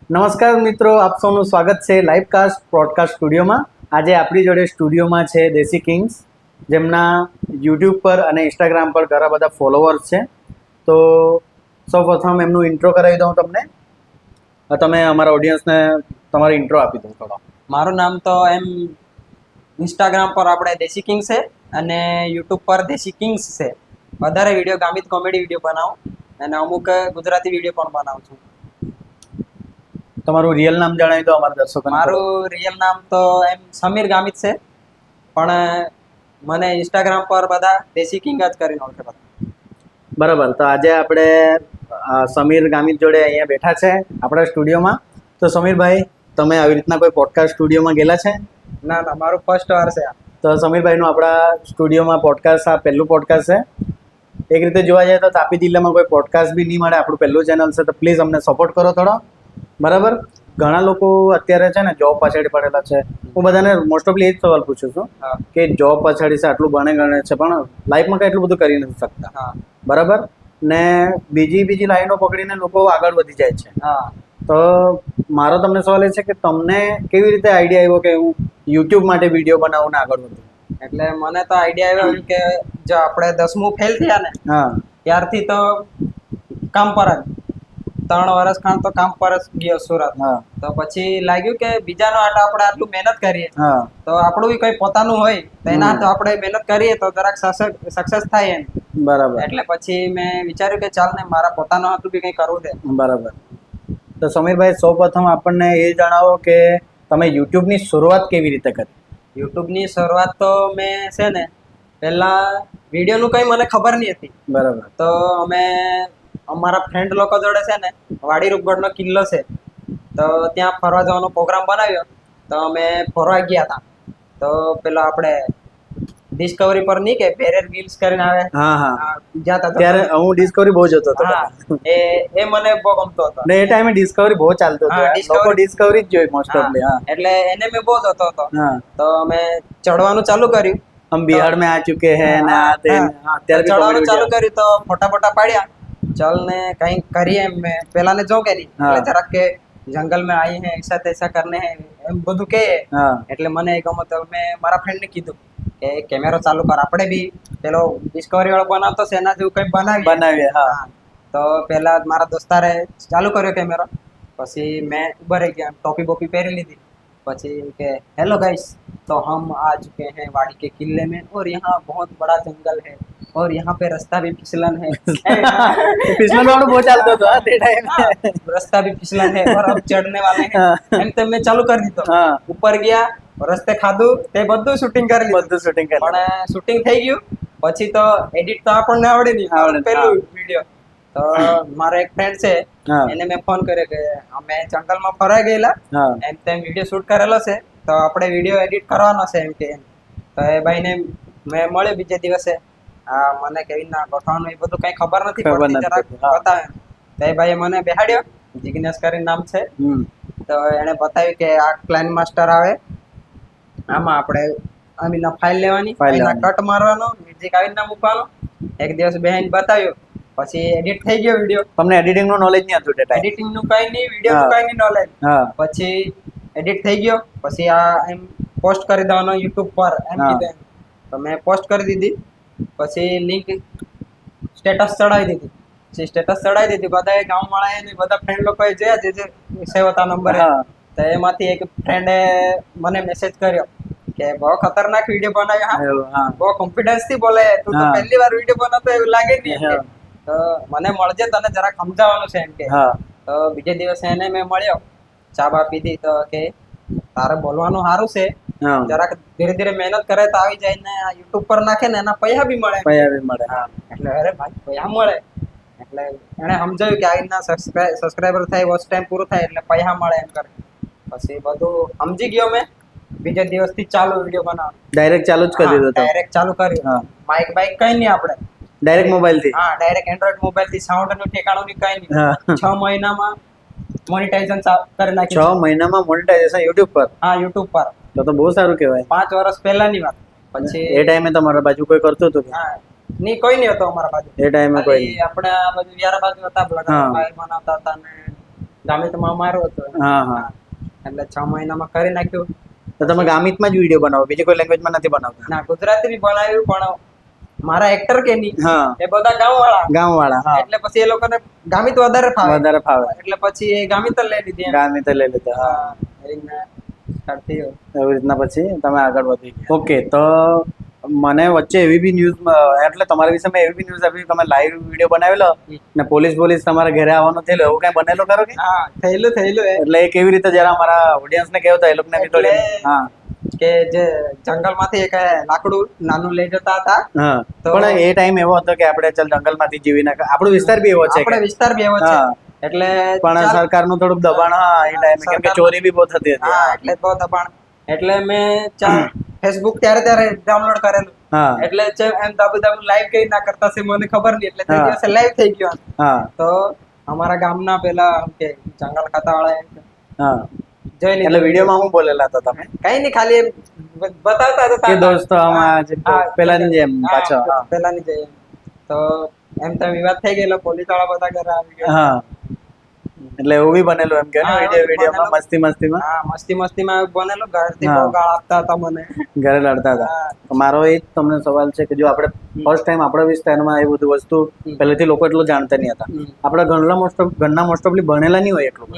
નમસ્કાર મિત્રો, આપ સૌનું સ્વાગત છે લાઈવકાસ્ટ પોડકાસ્ટ સ્ટુડિયોમાં. આજે આપણી જોડે સ્ટુડિયોમાં છે દેશી કિંગ્સ, જેમના યુટ્યુબ પર અને ઇન્સ્ટાગ્રામ પર ઘણા બધા ફોલોવર્સ છે. તો સૌપ્રથમ એમનું ઇન્ટ્રો કરાવી દઉં તમને. તમે અમારા ઓડિયન્સને તમારો ઇન્ટ્રો આપી દો થોડો. મારું નામ તો એમ ઇન્સ્ટાગ્રામ પર આપણે દેશી કિંગ છે અને યુટ્યુબ પર દેશી કિંગ્સ છે. વધારે વિડીયો ગામિત કોમેડી વિડીયો બનાવું અને અમુક ગુજરાતી વિડીયો પણ બનાવું છું. તમારું રિયલ નામ જણાવી દો અમારા દર્શકોને. મારું રિયલ નામ તો એમ સમીર ગામિત છે, પણ મને ઇન્સ્ટાગ્રામ પર બધા દેશી કિંગ જ કરીને ઓળખે બધા. બરાબર. તો આજે આપણે સમીર ગામિત જોડે અહીંયા બેઠા છે આપણા સ્ટુડિયોમાં. તો સમીરભાઈ, તમે આવી રીતના કોઈ પોડકાસ્ટ સ્ટુડિયોમાં ગયેલા છે? ના ના, મારું ફર્સ્ટ વાર છે. તો સમીરભાઈનું આપણા સ્ટુડિયોમાં પોડકાસ્ટ આ પહેલું પોડકાસ્ટ છે. એક રીતે જોવા જાય તો તાપી જિલ્લામાં કોઈ પોડકાસ્ટ બી નહીં મળે. આપણું પહેલું ચેનલ છે, તો પ્લીઝ અમને સપોર્ટ કરો થોડો. બરાબર. ઘણા લોકો અત્યારે છે ને જોબ પાછળ પડેલા છે. હું બધાને મોસ્ટ ઓફલી એ જ સવાલ પૂછું છું કે જોબ પાછળ છે, આટલું ભણે ગણે છે, પણ લાઈફમાં કંઈ એટલું બધું કરી નથી શકતા. બરાબર. ને બીજી લાઈનો પકડીને લોકો આગળ વધી જાય છે. તો મારો તમને સવાલ એ છે કે તમને કેવી રીતે આઈડિયા આવ્યો કે હું યુટ્યુબ માટે વિડીયો બનાવું ને આગળ વધું? એટલે મને તો આઈડિયા આવ્યો કે જો આપણે 10મું ફેલ થયા ને ત્યારથી તો કામ પર જ 3 વર્ષ ખાન તો કામ પર જ ગયો સુરત. તો પછી લાગ્યું કે બીજાનો આટો આપણે આટલું મહેનત કરીએ તો આપણું કઈ પોતાનું હોય તો એના તો આપણે મહેનત કરીએ તો જરાક સક્સેસ થાય એમ. બરાબર. એટલે પછી મેં વિચાર્યું કે ચાલ ને મારા પોતાનું હતું બી કંઈ કરવું છે. બરાબર. તો સમીરભાઈ, સૌપ્રથમ આપણને એ જણાવો કે તમે યુટ્યુબની શરૂઆત કેવી રીતે કરી? યુટ્યુબની શરૂઆત તો મેં છે ને પહેલા વિડીયોનું કંઈ મને ખબર નહીં હતી. બરાબર. તો અમે અમારા ફ્રેન્ડ લોકો જોડે છે ને વાડી રૂપગઢનો કિલ્લો છે, તો ત્યાં ફરવા જવાનો પ્રોગ્રામ બનાવ્યો. તો અમે ફરવા ગયા હતા. તો પેલો આપણે ડિસ્કવરી પર નહીં કે બેરિયર ગ્રીલ્સ કરીને આવે, જતા ત્યારે હું ડિસ્કવરી બહુ જોતો હતો. એ મને બહુ ગમતો હતો. ને એ ટાઈમે ડિસ્કવરી બહુ ચાલતો હતો. લોકો ડિસ્કવરી જ જોઈ મોસ્ટ ઓફલી. એટલે એને મેં બહુ જોતો હતો. તો અમે ચડવાનું ચાલુ કર્યું. हम बिहार में आ चुके हैं ना, અત્યારે ચડવાનું ચાલુ કર્યું તો ફોટા પાડ્યા. चल ने कहीं करिए मैं पहला ने जो करी એટલે જરાક કે જંગલ में आई है ऐसा तैसा करने हैं એમ બધું કહે. એટલે મને એ ગમો તો મેં મારા ફ્રેન્ડ ને કીધું કે કેમેરો ચાલુ કર, આપણે બી પેલો ડિસ્કવરી વાળો બનાવતો છે એના જેવું કંઈ બનાવીએ. તો પહેલા મારા દોસ્તારે ચાલુ કર્યો કેમેરો. પછી મેં ઉભા રહી ગયા, ટોપી બોપી પહેરી લીધી. પછી કે हेलो गाइस, तो हम आ चुके हैं वाड़ी के किले में और यहाँ बहुत बड़ा जंगल है और यहाँ पे रास्ता भी फिसलन है. फिसलन वालों बहुत चलता था તે ટાઈમે. रास्ता भी फिसलन है और अब चढ़ने वाले हैं એમ તો મેં ચાલુ કરી દીધો. ઉપર ગયા, રસ્તે ખાધું, તે બધું શૂટિંગ કરી પણ શૂટિંગ થઈ ગયું. પછી તો એડિટ તો આપણને આવડે નહીં, પેલું વિડીયો. તો મારો એક ફ્રેન્ડ છે, એને મેં ફોન કર્યો કે અમે જંગલમાં ફરવા ગયેલા, એમ તેમ વિડીયો શૂટ કરેલો છે, તો આપણે વિડીયો એડિટ કરવાનો છે એમ કે. તો એ ભાઈને મેં મળ્યો બીજે દિવસે. મને કેવી રીતના ગોઠવવાનું એ બધું કંઈ ખબર નથી પડતી, જરાક બતાવે. તો એ ભાઈએ મને બેહાડ્યો, જિગ્નેશ કરીને નામ છે. તો એણે બતાવ્યું કે આ ક્લાઇન માસ્ટર આવે, આમાં આપણે આમીના ફાઇલ લેવાની, એના કટ મારવાનો, મ્યુઝિક આવી રીતના મૂકવાનો. એક દિવસ બેહીને બતાવ્યું. પછી એડિટ થઈ ગયો વિડીયો. તમને એડિટિંગ નું નોલેજ નહીં હતું? એડિટિંગ નું કઈ નહીં, વિડીયો નું કઈ નહીં નોલેજ. પછી એડિટ થઈ ગયો. પછી આ એમ પોસ્ટ કરી દેવાનો યુટ્યુબ પર એમ કીધું. તો મેં પોસ્ટ કરી દીધી. પછી લિંક સ્ટેટસ ચડાવી દીધી. પછી સ્ટેટસ ચડાવી દીધી. બધાએ ગામવાળાએ ને બધા ફ્રેન્ડ લોકોએ જોયા જે સેવ હતા નંબરે. તો એમાંથી એક ફ્રેન્ડે મને મેસેજ કર્યો કે બહુ ખતરનાક વિડીયો બનાવ્યો, બહુ કોન્ફિડન્સ થી બોલે, તું તો પહેલી વાર વિડીયો બનાવતો એવું લાગે નહીં. તો મને મળજે, તને જરાક સમજાવવાનું છે એમ કે. તો બીજે દિવસે એને મેં મળ્યો, ચા બા પીધી. તો કે તારે બોલવાનું સારું છે, જરાક ધીરે ધીરે મહેનત કરે તો આવી જાય ને આ યુટ્યુબ પર નાખે ને એના પૈસા બી મળે. એટલે અરે ભાઈ પૈસા મળે. એટલે એને સમજાવ્યું કે આ રીતના સબસ્ક્રાઈબર થાય, વોચ ટાઈમ પૂરો થાય એટલે પૈસા મળે એમ કરે. પછી બધું સમજી ગયો મેં. બીજા દિવસથી ચાલુ વિડીયો બનાવ. ડાયરેક્ટ ચાલુ જ કરી દીધો? ડાયરેક્ટ ચાલુ કર્યું. માઇક બાઇક કઈ નહીં, આપણે ડાયરેક્ટ મોબાઈલ થી. ડાયરેક્ટ એન્ડ્રોઈડ મોબાઈલ થી. સાઉન્ડ નું ઠેકાણું ની કઈ નહીં. 6 મહિનામાં મોનેટાઇઝેશન કરી નાખ્યું. 6 મહિનામાં મોનેટાઇઝેશન યુટ્યુબ પર? યુટ્યુબ પર. તો બહુ સારું કહેવાય. 5 વર્ષ પહેલાની વાત. પછી એ ટાઈમે તમારા બાજુ કોઈ કરતું હતું? નહીં, કોઈ નહીં હતો અમારા બાજુ એ ટાઈમે. કોઈ આપણે આ બાજુ વ્યારા બાજુ હતા, ભાઈ બનાવતા હતા ગામિતમાં મારો હતો. હા હા એટલે 6 મહિનામાં કરી નાખ્યું. તો તમે ગામિતમાં જ વિડીયો બનાવો, બીજી કોઈ લેંગ્વેજમાં નથી બનાવતા? ના, ગુજરાતી બી બનાવ્યું, પણ મારા એક્ટર કે નહીં હા એ બધા ગામવાળા. ગામવાળા, હા એટલે પછી એ લોકોને ગામિત વધારે ફાવે. વધારે ફાવે, એટલે પછી એ ગામિત જ લઈ લીધી એમ. ગામિત લઈ લીધા. હા એ રીતના start થયું. એવી રીતના પછી તમે આગળ વધી ગયા. ઓકે, તો મને વચ્ચે એવી બી ન્યૂઝ, એટલે તમારા વિશે મેં એવી બી ન્યૂઝ આપી, તમે લાઈવ વિડીયો બનાવેલો ને પોલીસ તમારા ઘરે આવવાનું થયેલું, એવું કઈ બનેલો ખરો કે? હા, થયેલું એટલે એ કેવી રીતે જરા અમારા ઓડિયન્સ ને કેવું, એ લોકોને બી થોડી. હા કે જે જંગલમાંથી એક લાકડું નાનું લઈ જતા હતા. હા, તો પણ એ ટાઈમ એવો હતો કે આપણે ચાલ જંગલમાંથી જીવી નાખ, આપણો વિસ્તાર બી એવો છે, આપણે વિસ્તાર બી એવો છે. હા. એટલે પણ સરકારનું થોડુંક દબાણ, હા એ ટાઈમે, કેમ કે ચોરી બી બહુ થતી હતી. હા, એટલે બહુ દબાણ. એટલે મેં ફેસબુક ત્યારે ડાઉનલોડ કરેલું. હા એટલે એમ દાબુ લાઈવ કઈ ના કરતા છે મને ખબર નહીં, એટલે તે હા. દિવસે લાઈવ થઈ ગયો. હા તો અમારા ગામના પેલા કે જંગલ ખાતા વાળા હા, જોઈ લીધું. એટલે વિડીયોમાં હું બોલેલા હતા તમે? કઈ નહીં, ખાલી એમ બતાવતા હતા કે દોસ્તો આમાં જે પેલાની જેમ પાછો. હા પેલાની જેમ. તો એમ તો વિવાદ થઈ ગયેલો, પોલીસ વાળા બધા ઘરે આવી ગયા. હા, એટલે એવું બી બનેલું એમ કે હા, વિડીયોમાં મસ્તીમાં હા, મસ્તીમાં બનેલું. ઘરથી હા. બહુ ગાળ આપતા હતા મને. ઘરે લડતા હતા. હા. તો મારો એ જ તમને સવાલ છે કે જો આપણે ફર્સ્ટ ટાઈમ આપણા વિસ્તારમાં એ બધું વસ્તુ પહેલેથી લોકો એટલું જાણતા નહીં હતા. આપણા ઘરના મોસ્ટ ઓફલી ભણેલા નહીં હોય એટલું,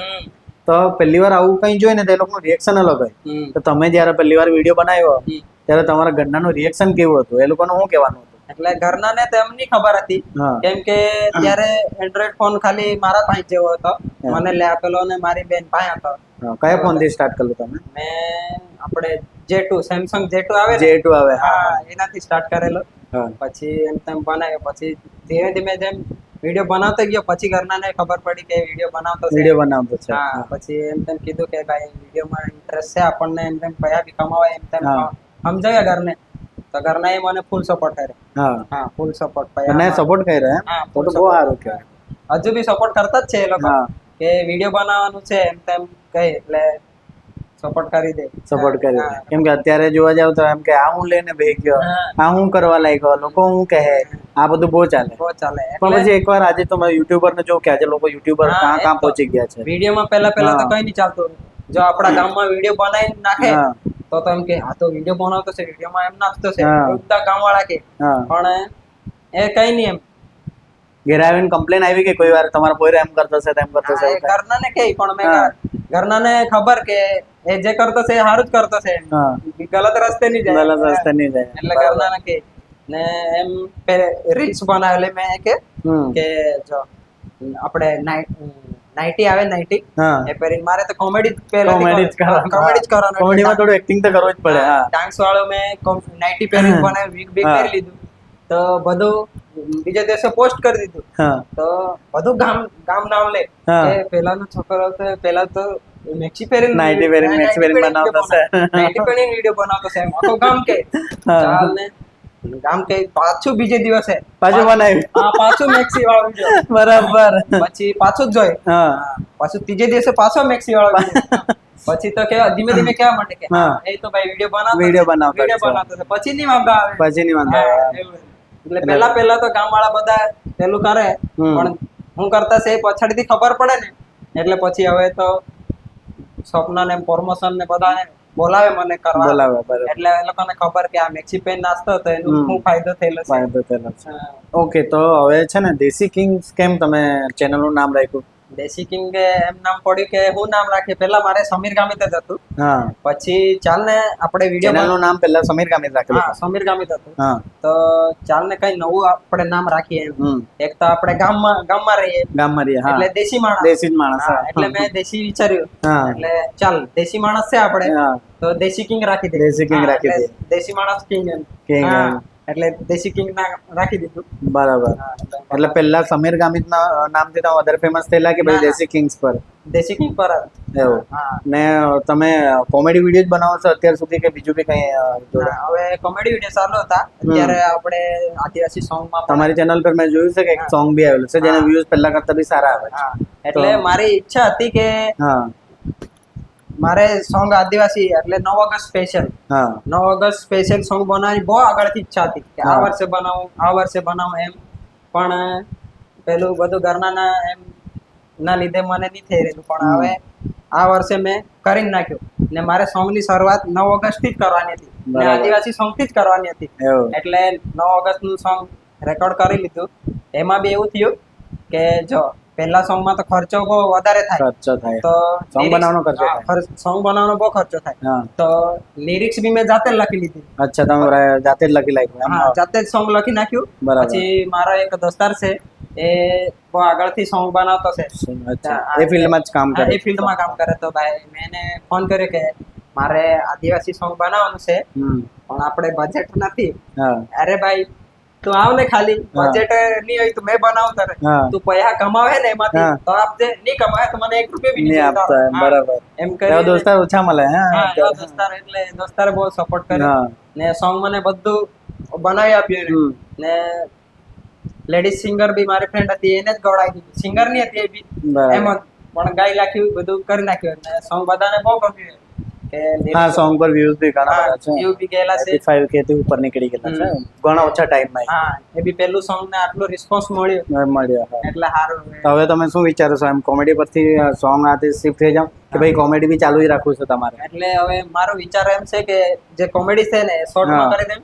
તો પહેલી વાર આવું કંઈ જોઈ ને તો એ લોકોનું રિએક્શન અલગ હોય. તો તમે જ્યારે પહેલી વાર વિડીયો બનાવ્યો ત્યારે તમારા ઘરનાનું રિએક્શન કેવું હતું, એ લોકોનું શું કહેવાનું હતું? એટલે ઘરના ને તો એમની ખબર હતી, હા કેમ કે ત્યારે એન્ડ્રોઈડ ફોન ખાલી મારા પાસે જેવો હતો. મને લે આપેલો ને મારી બેન પાસે હતો. હા, કયા ફોનથી સ્ટાર્ટ કર્યું તમે? મેં આપણે J2 સેમસંગ J2 આવે ને, J2 આવે. હા, એનાથી સ્ટાર્ટ કરેલો. હા પછી એમ તેમ બનાવ્યો. પછી ધીમે ધીમે જેમ વિડીયો બનાવતો ગયો, પછી ઘરનાને ખબર પડી કે વિડીયો બનાવતો છે. વિડીયો બનાવતો છે. હા, પછી એમ તેમ કીધું કે ભાઈ વિડીયોમાં ઇન્ટરેસ્ટ છે આપણને, એમ તેમ પૈસા બી કમાવાય, એમ તેમ હા. સમજાવ્યા ઘરને. તો ઘરના એ મને ફૂલ સપોર્ટ કર્યો. હા, હા, ફૂલ સપોર્ટ. અને સપોર્ટ કર્યો એમ? હા, તો બહુ સારું કહેવાય. હજુ બી સપોર્ટ કરતા જ છે એ લોકો, હા. કે વિડીયો બનાવવાનું છે એમ તેમ કહે એટલે સપોર્ટ કરી દે. સપોર્ટ કરી દે. હા. કેમ કે અત્યારે જોવા જાવ તો એમ કે આ હું લઈને બેહી ગયો, હા. આ હું કરવા લાગ્યો, લોકો હું કહે, આ બધું બહુ ચાલે. બહુ ચાલે. પણ પછી એકવાર આજે તમે યુટ્યુબર ને જો કે આજે લોકો યુટ્યુબર કાં પહોંચી ગયા છે. વિડીયોમાં પહેલા તો હા. કઈ નહીં ચાલતું. જો આપણા ગામમાં વિડીયો બનાવી નાખે હા તો એમ કે આ તો વિડીયો બનાવતો છે, વિડીયોમાં એમ નાખતો છે, હા. બધા ગામવાળા કે. હા, પણ એ કઈ નહીં એમ. ઘેર આવીને કમ્પ્લેન આવી કે કોઈ વાર તમારા પોયરો એમ કરતો છે તેમ કરતો છે હા, એ એવું કાંઈ? ઘરનાને કહે, પણ મેં હા. ઘરનાને ખબર કે એ જે કરતો છે એ સારું જ કરતો છે, હા. ગલત રસ્તે નહીં જાય. ગલત રસ્તે નહીં જાય. એટલે બરાબર. ઘરનાને કહે. ને એમ રીલ્સ બનાવેલી મેં કે હમ. કે જો આપણે નાઇટી આવે, નાઇટી હા, એ પહેરીને મારે તો કોમેડી કોમેડી જ કરવાનું. કોમેડી જ કરવાનું. કોમેડીમાં થોડું એક્ટિંગ તો કરવું જ પડે. હા ડાન્સ વાળો મેં નાઇટી પહેરીને બનાવી, વીગ બીગ હા. પહેરી લીધું. તો બધું બીજા દિવસે પોસ્ટ કરી દીધું. હા તો બધું ગામ નામ લે હા. કે પેલાનો છોકરો હતો, પેલા તો મેક્સી પહેરીને નાઇટી પહેરીને મેક્સી પહેરીને બનાવતો છે. નાઇટી પહેરીને વિડીયો બનાવતો છે, એમ આખું ગામ કે. હા. ચાલ ને ગામ કે પાછું બીજે દિવસે પાછું બનાવ્યું. હા, પાછું મેક્સી વાળો વિડીયો. બરાબર. પછી પાછું જ જોઈ. હા. પાછું ત્રીજે દિવસે પાછો મેક્સી વાળો વિડીયો. પછી તો કેવા ધીમે ધીમે કેવા માટે કે હા. એ તો ભાઈ વિડીયો બનાવતો વિડીયો બનાવતો છે. બનાવતો છે. પછી ની વાંધો આવે. પછી ની વાંધો હા, આવે. એવું. એટલે પહેલા તો ગામવાળા બધા પેલું કરે, હમ. પણ હું કરતા છે એ પછાડીથી ખબર પડે ને, એટલે પછી હવે તો સ્વપ્ન ને પ્રમોશન ને બધાને બોલાવે મને કરવા. બોલાવે, બરાબર. એટલે એ લોકોને ખબર કે આ મેક્સી પેન નાસ્તો તો એનું હમ. શું ફાયદો થયેલો છે. ફાયદો થયેલો છે. હા. ઓકે, તો હવે છે ને દેશી કિંગ્સ કેમ તમે ચેનલનું નામ રાખ્યું? દેશી કિંગ એમ નામ પડ્યું કે હું નામ રાખીએ, પેલા મારે સમીર ગામિત જ હતું. હા, પછી ચાલ ને આપણે વિડીયો ચેનલનું નામ પહેલા સમીર ગામિત રાખેલું હા, હતું. સમીર ગામિત હતું. હા. તો ચાલ ને કઈ નવું આપણે નામ રાખીએ એમ. હમ. એક તો આપણે ગામમાં રહીએ ગામમાં રહીએ. હા, એટલે દેશી માણસ. દેશી જ માણસ. હા, એટલે મેં દેશી વિચાર્યું. હા. એટલે ચાલ દેશી માણસ છે આપણે, હા. તો દેશી કિંગ રાખી દે. દેશી કિંગ હા, રાખી એટલે દે. દેશી માણસ કિંગ એમ. કિંગ હા, એમ. એટલે દેશી કિંગ ના રાખી દીધું. બરાબર. હા, એટલે પહેલા સમીર ગામિતના નામથી તમે વધારે ફેમસ થયેલા કે પછી ના, ના. દેશી કિંગ્સ પર? દેશી કિંગ પર જ. એવું. હા. ને તમે કોમેડી વિડીયો જ બનાવો છો અત્યાર સુધી કે બીજું બી કંઈ જોડે? હા, હવે કોમેડી વિડીયો ચાલુ હતા. અત્યારે આપણે આદિવાસી સોંગમાં તમારી ચેનલ પર મેં જોયું છે કે એક હા. સોંગ બી આવેલું છે જેના હા. વ્યૂઝ પહેલા કરતા બી સારા આવે છે. હા, એટલે મારી ઈચ્છા હતી કે હા મારે સોંગ આદિવાસી એટલે 9 ઓગસ્ટ સ્પેશિયલ હા 9 ઓગસ્ટ સ્પેશિયલ સોંગ બનાવવાની બહુ આગળથી ઈચ્છા હતી કે આ હા. વર્ષે બનાવું એમ. પણ પેલું બધું ઘરના એમ ના લીધે મને નહીં થઈ રહેલું, પણ હવે આ વર્ષે મેં કરી જ નાખ્યું. ને મારે સોંગની શરૂઆત 9 ઓગસ્ટથી જ કરવાની હતી, ને બરાબર. આદિવાસી સોંગથી જ કરવાની હતી. એવું એટલે 9 ઓગસ્ટનું સોંગ રેકોર્ડ કરી લીધું. એમાં બી એવું થયું કે જો પહેલા સોંગમાં તો ખર્ચો બહુ વધારે થાય, ખર્ચો થાય, તો સોંગ બનાવવાનો ખર્ચો થાય. સોંગ બનાવવાનો બહુ ખર્ચો થાય. હા, તો લિરિક્સ બી મેં જાતે જ લખી લીધી. અચ્છા, તમે જાતે જ લખી નાખ્યું એમ? હા, જાતે જ સોંગ લખી નાખ્યું. બરાબર. પછી મારો એક દોસ્તાર છે, એ બહુ આગળથી સોંગ બનાવતો છે. અચ્છા, એ ફિલ્ડમાં જ કામ હા, કરે? એ ફિલ્ડમાં કામ કરે. તો ભાઈ મેં એને ફોન કર્યો કે મારે આદિવાસી સોંગ બનાવવાનું છે, પણ આપણે બજેટ નથી. હા, અરે ભાઈ તું આવ ને, ખાલી હા. બજેટ નહીં હોય તો મેં બનાવું તારે. હા. તું પૈસા કમાવે ને એમાંથી હા. તો આપજે, નહીં કમાવે તો મને 1 રૂપિયા બી નહીં નહીં આપતા એમ, હા. બરાબર. એમ એવા કરી દોસ્તાર ઓછા મળે. હા, એવા દોસ્તાર, એટલે દોસ્તારે બહુ સપોર્ટ કર્યો. હા. ને સોંગ મને બધું બનાવી આપ્યું એને. ને લેડીઝ સિંગર બી મારી ફ્રેન્ડ હતી, એને જ ગવડાવી દીધું. સિંગર નહીં હતી એ બી, બરાબર. એમ જ પણ ગાઈ નાખ્યું, બધું કરી નાખ્યું. અને સોંગ બધાને બહુ ગમ્યું કે હા, સોંગ પર વ્યૂઝ બી ઘણા બધા છે. વ્યૂ બી ગયેલા છે. 85K થી ઉપર નીકળી ગયેલા છે ઘણા ઓછા ટાઈમમાં. હા, એ બી પહેલું સોંગ ને આટલો રિસ્પોન્સ મળ્યો મળ્યો. હા. એટલે સારું. તો હવે તમે શું વિચારો છો, એમ કોમેડી પરથી સોંગ આતે શિફ્ટ થઈ જાવ કે ભાઈ કોમેડી બી ચાલુ જ રાખવું છે તમારે? એટલે હવે મારો વિચાર એમ છે કે જે કોમેડી છે ને શોર્ટમાં હા. કરી દેમ,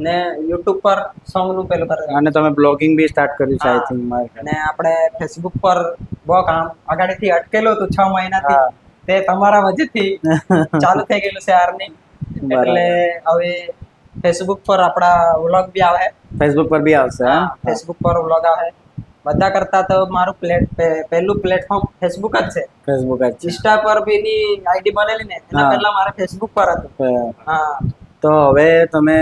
ને યુટ્યુબ પર સોંગ નું પેલું કરી દેમ. અને તમે બ્લોગિંગ બી સ્ટાર્ટ કર્યું છે આઈ હા. થિંક. અને આપણે ફેસબુક પર બહુ કામ અગાડીથી અટકેલું હતું 6 મહિનાથી, હા. તે તમારા વજહથી ચાલુ થઈ ગયેલું છે અર્નિંગ. એટલે હવે ફેસબુક પર આપણા વ્લોગ બી આવે. ફેસબુક પર બી આવશે? હા, ફેસબુક પર વ્લોગ આવે. બધા કરતા તો મારું પહેલું પ્લેટફોર્મ ફેસબુક જ છે. ફેસબુક જ છે. ઇન્સ્ટા પર બી ની આઈડી બનેલી ને એના હા. પહેલા મારે ફેસબુક પર હતું. હા, તો હવે તમે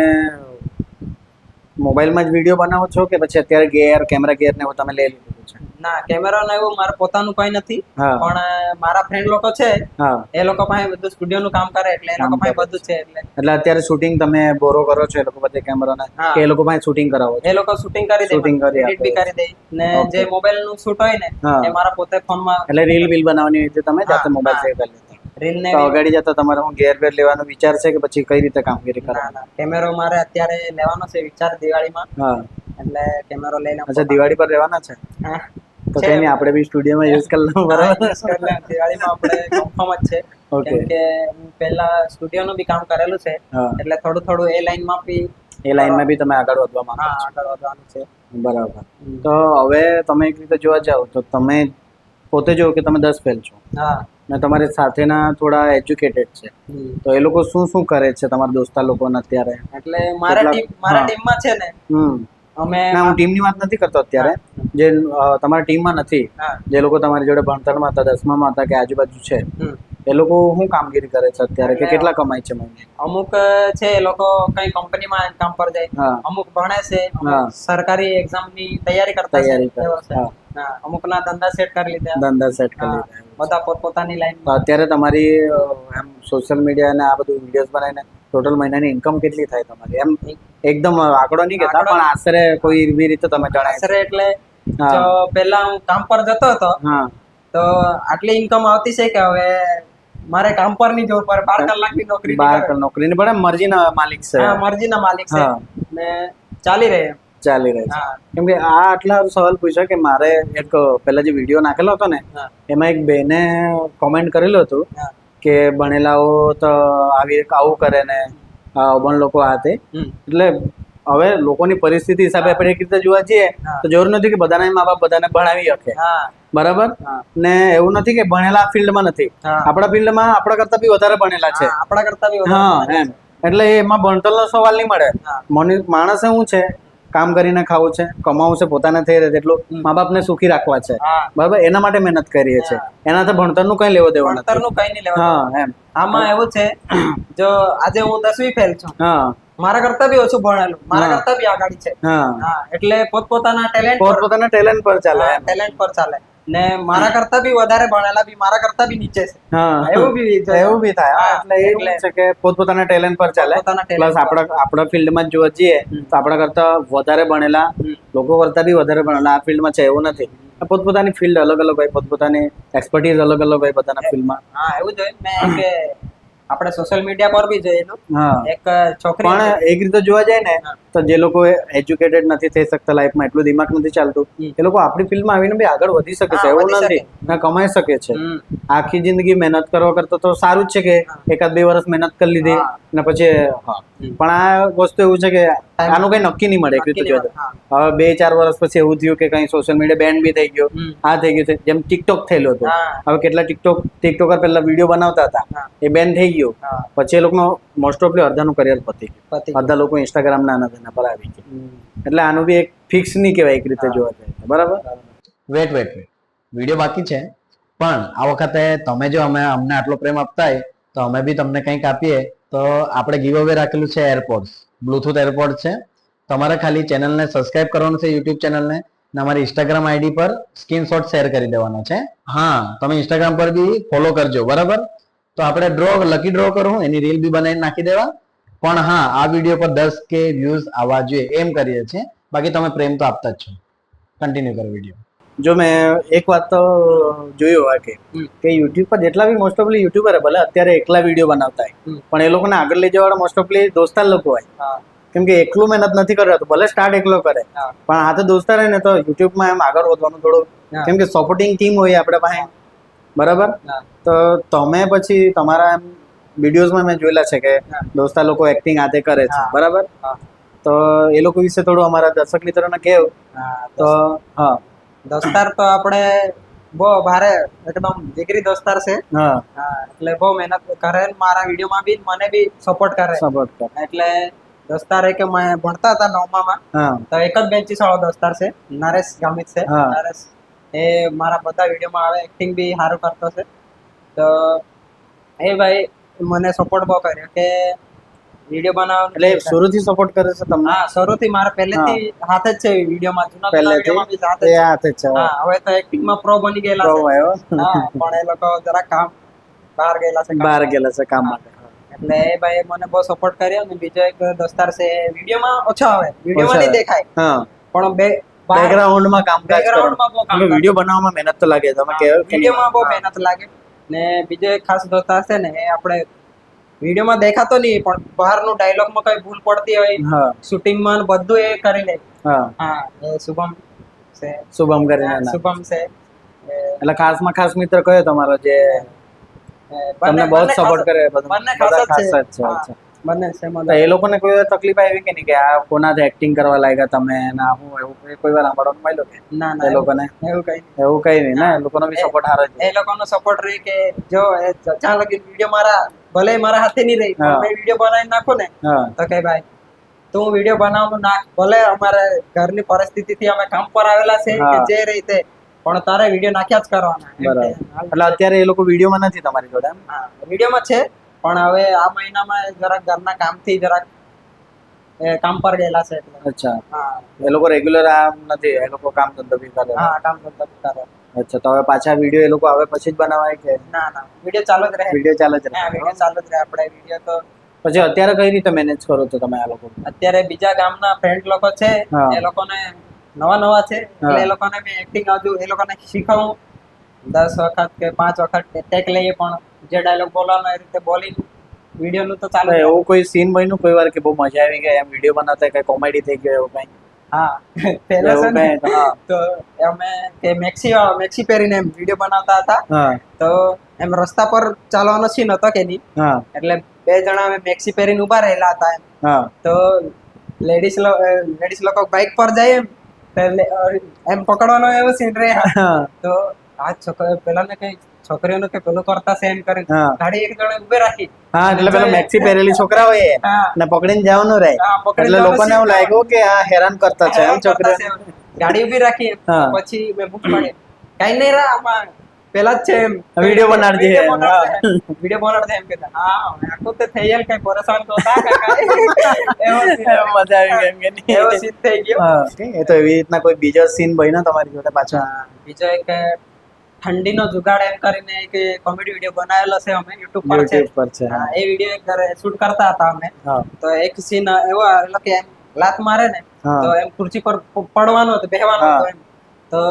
મોબાઈલમાં જ વિડીયો બનાવો છો કે પછી અત્યારે કેમેરા ગેર ને એવું તમે લઈ લીધું છે? ના, કેમેરા ને એવું મારે પોતાનું કઈ નથી, હા. પણ મારા ફ્રેન્ડ લોકો છે, હા, એ લોકો પાસે બધું સ્ટુડિયો નું કામ કરે, એટલે એ લોકો પાસે બધું છે. એટલે અત્યારે શૂટિંગ તમે બોરો કરો છો એ લોકો બધે કેમેરાને હા. કે એ લોકો પાસે શૂટિંગ કરાવો છો? એ લોકો શૂટિંગ કરી દે, Shooting કરી એડિટ આપે. બી કરી દે. ને Okay. જે મોબાઈલ નું શૂટ હોય ને હા. એ મારા પોતે ફોનમાં એટલે રીલ બિલ બનાવવાની હોય તો તમે જાતે હા, મોબાઈલ હા. સેવ કરી લેતા? રીલ ને તો અગાડી જતા તમારે હું ગેર લેવાનો વિચાર છે કે પછી કઈ રીતે કામગીરી ના કરવાની? ના, કેમેરો મારે અત્યારે લેવાનો છે વિચાર દિવાળીમાં. હા, એટલે કેમેરો લઈને અચ્છા, દિવાળી પર રહેવાના છે? હા. તો છે. કઈ નહીં, આપણે બી સ્ટુડિયોમાં યુઝ કરી લઉં, હા, બરાબર? use કરી લે. દિવાળીમાં આપણે કન્ફર્મ જ છે. Okay. કેમ કે હું પહેલા સ્ટુડિયો નું બી કામ કરેલું છે, હા. એટલે થોડું થોડું એ લાઈનમાં બી એ લાઈનમાં બી તમે આગળ વધવા માંગો હા છો? આગળ વધવાનું છે. બરાબર. તો હવે તમે એક રીતે જોવા જાઓ તો તમે પોતે જો કે તમે 10 ફેલ છો હા. ને તમારી સાથેના થોડા એજ્યુકેટેડ છે, હમ. તો એ લોકો શું શું કરે છે તમારા દોસ્તા લોકોને અત્યારે? એટલે મારા હા. ટીમમાં છે ને, અમે ના, હું ટીમની વાત નથી કરતો અત્યારે, જે તમારા ટીમમાં નથી, હા. જે લોકો તમારી જોડે ભણતરમાં હતા, 10મામાં હતા કે આજુબાજુ છે, હમ. એ લોકો શું કામગીરી કરે છે અત્યારે કે એટલે કેટલા કમાય છે મહિને? અમુક છે એ લોકો કઈ કંપનીમાં કામ પર જાય, હા. અમુક ભણે છે, અમુક હા. સરકારી એક્ઝામ ની તૈયારી કરતા છે, તૈયારી કરે એવો છે. છે. હા. હા, અમુક ના ધંધા સેટ કરી લીધા. ધંધા સેટ કરી હા, લીધા. બધા પોતપોતાની લાઈન. તો અત્યારે તમારી એમ સોશિયલ મીડિયા અને આ બધું વિડીયોઝ બનાવીને ટોટલ મહિનાની ઇન્કમ કેટલી થાય તમારી? એમ એકદમ આંકડો નહીં કહેતા, આંકડો પણ આશરે કોઈ એવી રીતે તમે જણાવી આશરે એટલે હા. જો પહેલા હું કામ પર જતો હતો હા, તો આટલી ઇન્કમ આવતી છે કે હવે મારે કામ પર નહીં જવું પડે, 12 કલાકની નોકરી નહીં કરવી. નોકરીની પણ મરજીના માલિક છે. હા, મરજીના માલિક છે. હા. ને ચાલી રહે એમ. ચાલી રહી છે. હા. કેમ કે આ આટલા સવાલ પૂછ્યા કે મારે એક પહેલા જે વિડીયો નાખેલો હતો ને, હા. એમાં એક બેને કોમેન્ટ કરેલું હતું હા. કે ભણેલાઓ તો આવું કરે ને અભણ લોકો આ તે. હમ. એટલે હવે લોકોની પરિસ્થિતિ હિસાબે આપણે એક રીતે જોવા જઈએ હા. તો જરૂર નથી કે બધાના મા બાપ બધાને ભણાવી શકે, હા. બરાબર? હા. ને એવું નથી કે ભણેલા ફિલ્ડમાં નથી, હા. આપણા ફિલ્ડમાં આપણા કરતા બી વધારે ભણેલા છે. હા, આપણા કરતા બી હા, વધારે એમ એટલે એમાં ભણતરનો સવાલ નહીં મળે. હા. માણસે શું છે, કામ કરીને ખાવું છે, કમાવું છે, પોતાને થઈ રહે તેટલું મા બાપને સુખી રાખવા છે, હા. બરાબર? એના માટે મહેનત કરીએ છીએ, એનાથી ભણતરનું કઈ લેવો દેવો નથી. ભણતરનું કઈ નહીં લેવા હા, દેવાનું. એમ. આમાં એવું છે, જો આજે હું 10મી ફેલ છું, હા, મારા કરતા બી ઓછું ભણેલું, મારા હા. કરતા બી આગળ છે. હા, હા, એટલે પોતપોતાના ટેલેન્ટ પર પોતપોતાના ટેલેન્ટ પર ચાલે એમ. ટેલેન્ટ પર ચાલે. ને મારા કરતા બી વધારે ભણેલા બી મારા કરતા બી નીચે છે. હા, એવું બી છે. એવું બી થાય. હા, હા, એટલે એવું છે કે પોતપોતાના ટેલેન્ટ પર ચાલે. પોતપોતાના talent પ્લસ પર. આપણા ફિલ્ડમાં જોવા જઈએ તો આપણા કરતા વધારે ભણેલા લોકો કરતા બી વધારે ભણેલા આ ફિલ્ડમાં છે એવું નથી. પોતપોતાની ફિલ્ડ અલગ અલગ હોય, પોતપોતાની એક્સપર્ટીઝ અલગ અલગ હોય બધાના ફિલ્ડમાં. હા, એવું જ હોય. મેં કે આપણે સોશિયલ મીડિયા પર બી જોયેલું હા એક છોકરી પણ હતી. એક રીતે જોવા જાય ને હા. તો જે લોકો એજ્યુકેટેડ નથી થઈ શકતા લાઈફમાં, એટલું દિમાગ નથી ચાલતું, એ લોકો આપણી ફિલ્ડમાં આવીને બી આગળ વધી શકે છે, હા, એવું વધી નથી, શકે. ને કમાઈ શકે છે. હમ. આખી જિંદગી મહેનત કરવા કરતા તો સારું જ છે કે હા. 1-2 વર્ષ મહેનત કરી લીધી હા. ને પછી હા. હમ. પણ આ વસ્તુ એવું છે કે Time આનું કઈ નક્કી નહીં મળે એક રીતે નક્કી જોવા નહીં મળે. જાય. હવે 2-4 વર્ષ પછી એવું થયું કે કઈ સોશિયલ મીડિયા બેન બી થઈ ગયો, હમ. આ થઈ ગયું છે, જેમ ટિકટોક થયેલું હતું. હા. હવે કેટલા ટિકટોકર પહેલા વિડીયો બનાવતા હતા, હા. એ બેન થઈ ગયું, હા. પછી એ લોકોનો મોસ્ટ ઓફલી અડધાનું કરિયર પતી ગયું. પતી ગયું. અડધા લોકો ઇન્સ્ટાગ્રામ ના આના પર આવી ગયા. હમ. એટલે આનું બી એક ફિક્સ નહીં કહેવાય એક રીતે હા. જોવા જાય તો. બરાબર. વેટ વિડીયો બાકી છે, પણ આ વખતે તમે જો અમને આટલો પ્રેમ આપતા હોય તો અમે બી તમને કંઈક આપીએ. તો આપણે ગીવ અવે રાખેલું છે એરપોડ્સ, બ્લુટૂથ એરપોડ્સ છે. તમારે ખાલી ચેનલને સબસ્ક્રાઇબ કરવાનું છે, યુટ્યુબ ચેનલને, ને અમારી ઇન્સ્ટાગ્રામ આઈડી પર સ્ક્રીનશોટ શેર કરી દેવાનો છે. હા, તમે ઇન્સ્ટાગ્રામ પર બી ફોલો કરજો, બરાબર. તો આપણે લકી ડ્રો કરું, એની રીલ બી બનાવીને નાખી દેવા. પણ હા, આ વિડીયો પર 10K વ્યૂઝ આવવા જોઈએ એમ કરીએ છીએ. બાકી તમે પ્રેમ તો આપતા જ છો. કન્ટિન્યુ કરો વિડીયો. જો મેં એક વાત તો જોયું આ કે યુટ્યુબ પર જેટલા બી મોસ્ટ ઓફલી યુટ્યુબર ભલે અત્યારે એકલા વિડીયો બનાવતા હોય, પણ એ લોકોને આગળ લઈ જવાવાળા મોસ્ટ ઓફલી દોસ્તાર લોકો હોય. હા. કેમ કે એકલું મહેનત નથી કરતો, ભલે સ્ટાર્ટ એકલો કરે, હા. પણ હાથે દોસ્તાર હોય ને તો યુટ્યુબમાં એમ આગળ વધવાનું થોડું, હા. કેમ કે સપોર્ટિંગ ટીમ હોય આપણે પાસે, બરાબર. હા. તો તમે પછી તમારા એમ વિડીયોઝમાં મેં જોયેલા છે કે હા. દોસ્તાર લોકો એક્ટિંગ હાથે કરે છે, હા. બરાબર. હા. તો એ લોકો વિશે થોડું અમારા દર્શક મિત્રોને કહેવું. હા, તો હા દોસ્તાર તો આપણે બહુ ભારે એકદમ જીગરી દોસ્તાર છે. હા હા, એટલે બહુ મહેનત કરે ને મારા વિડીયોમાં બી મને બી સપોર્ટ કરે. સપોર્ટ કર. એટલે દોસ્તાર કે મેં ભણતા હતા 9માં, હા તો એક જ બેન્ચીસ વાળો દોસ્તાર છે, નરેશ ગામિત છે. હા. નરેશ એ મારા બધા વિડીયોમાં આવે, એક્ટિંગ બી સારું કરતો છે. તો એ ભાઈ મને સપોર્ટ બહુ કર્યો કે વિડીયો બનાવવાનું. એટલે શરૂથી સપોર્ટ કરે છે તમને? હા, શરૂથી મારે પહેલેથી હાથ જ છે વિડીયોમાં, જૂના પહેલેથી વિડીયોમાં બી હાથ જ એ છે. હાથે જ છે. હા, હવે તો એક્ટિંગમાં પ્રો બની ગયેલા પ્રો છે. આવ્યો. હા, પણ એ લોકો જરા કામ બહાર ગયેલા છે. બહાર ગયેલા છે કામ માટે. એટલે એ ભાઈ મને બહુ સપોર્ટ કર્યો. અને બીજો એક દોસ્તાર છે, વિડીયોમાં ઓછો આવે, વિડીયોમાં નહીં દેખાય, હા, પણ બેકગ્રાઉન્ડમાં કામકાજ કરે. બેકગ્રાઉન્ડમાં બહુ કામ કરે. વિડીયો બનાવવામાં મહેનત તો લાગે, તમે હા, કહેવો કે વિડીયોમાં બહુ હા. મહેનત લાગે. ને બીજો એક ખાસ દોસ્તાર છે ને, એ આપણે વિડીયોમાં દેખાતો નહીં, પણ બહારનું ડાયલોગમાં કઈ ભૂલ પડતી હોય, હા શૂટિંગમાં બધું એ કરી લે. હા, હા, એ શુભમ છે. શુભમ કરીને હા, નામ. શુભમ છે. એટલે ખાસમાં ખાસ મિત્ર કયો તમારો જે તમને બહુ જ સપોર્ટ કરે? બંને બધા ખાસ જ ખાસ જ છે. છે. હા, અચ્છા. બંને છે તો એ લોકોને કોઈ વાર તકલીફ આવી કે નહીં કે આ કોનાથી એક્ટિંગ કરવા લાગ્યા તમે, ના હું એવું કોઈ વાર સાંભળવાનું મળ્યું કે ના ના, એ લોકોને? એવું કઈ નહીં. એવું કઈ નહીં ને, એ લોકોનો બી સપોર્ટ સારો છે. એ લોકોનો સપોર્ટ રહી કે જો એ જ્યાં લગી વિડીયો મારા ભલે મારા હાથે નહીં રહી, પણ હા. મેં વિડીયો બનાવી નાખું ને, હા તો કે ભાઈ તું વિડીયો બનાવવાનું નાખ, ભલે અમારે ઘરની પરિસ્થિતિથી અમે કામ પર આવેલા છે કે હા. જે રીતે, પણ તારે વિડીયો નાખ્યા જ કરવાના એમ બરાબર. કે. એટલે અત્યારે એ લોકો વિડીયોમાં નથી તમારી જોડે એમ? હા, વિડીયોમાં છે, પણ હવે આ મહિનામાં જરાક ઘરના કામથી જરાક કામ પર ગયેલા છે એટલે. અચ્છા, હા. એ લોકો રેગ્યુલર આમ નથી, એ લોકો કામ ધંધો બી કરે. હા, કામ ધંધો કરે. અચ્છા, તો હવે પાછા વિડીયો એ લોકો આવે પછી જ બનાવાય કે ના ના, વિડીયો ચાલુ જ રહે. વિડીયો ચાલે જ રહે? હા, વિડીયો ચાલુ જ રહે. આપણે વિડીયો તો પછી અત્યારે કઈ રીતે મેનેજ કરો છો તમે આ લોકો? અત્યારે બીજા ગામના ફ્રેન્ડ લોકો છે, હા. એ લોકોને નવા છે, એટલે હા. એ લોકોને મેં એક્ટિંગ હજુ એ લોકોને શીખવું. 10 વખત કે 5 વખત ટેક લઈએ, પણ જે ડાયલોગ બોલવાનો એ રીતે બોલી વિડીયોનું તો ચાલુ જ રહે. એવું કોઈ સીન બન્યું કોઈ વાર કે બહુ મજા આવી ગઈ એમ વિડીયો બનાવતા, કઈ કોમેડી થઈ ગયો એવું કઈ? હા, પહેલા છે એવું ને, કઈ? હા તો અમે કે મેક્સી પહેરીને એમ વિડીયો બનાવતા હતા. હા તો એમ રસ્તા પર ચાલવાનો સીન હતો કે નહીં, હા એટલે 2 જણા અમે મેક્સી પહેરીને ઉભા રહેલા હતા એમ. હા તો લેડીઝ લોકો બાઇક પર જાય એમ, તો એમ પકડવાનો એવો સીન રહે. હા તો આ છોકરીઓ પેલાને કઈ છોકરીઓનું કે પેલું કરતા છે એમ કરીને હા. ગાડી એક જણે ઉભી રાખી. હા, એટલે પેલા મેક્સી પહેરેલી છોકરા હોય એ, હા. ને પકડીને જવાનું રહે, હા, પકડીને એટલે જવાનું લોકોને એવું સીધા. લાગ્યું કે આ હેરાન કરતા છે એમ હેરાન કરતા છોકરીઓ. છે. ગાડી ઉભી રાખી. હા. પછી મેં બૂક પાડી, કઈ નહીં રા, આમાં પેલા જ છે એમ. વિડીયો બનાડજે. વિડીયો બનાડજે એમ કહેતા. હા, આખું તો થઈ જાય, કઈ પરેશાન તો હતા કાકા. એવો scene. મજા આવી ગઈ એમ કે નહીં? એવો સીન થઈ ગયો. હા, એ તો એવી રીતના કોઈ બીજો સીન બન્યો તમારી જોડે પાછો? હા, બીજો એક ઠંડીનો જુગાડ એમ કરીને એક કોમેડી વિડીયો બનાવેલો છે, અમે યુટ્યુબ પર છે. યુટ્યુબ પર છે. હા, એ વિડીયો એક શૂટ કરતા હતા અમે. હા તો એક સીન એવો આવેલો કે એમ લાત મારે ને, હા. તો એમ ખુરશી પર પડવાનું હતું, બેહવાનું હા. હતું એમ. તો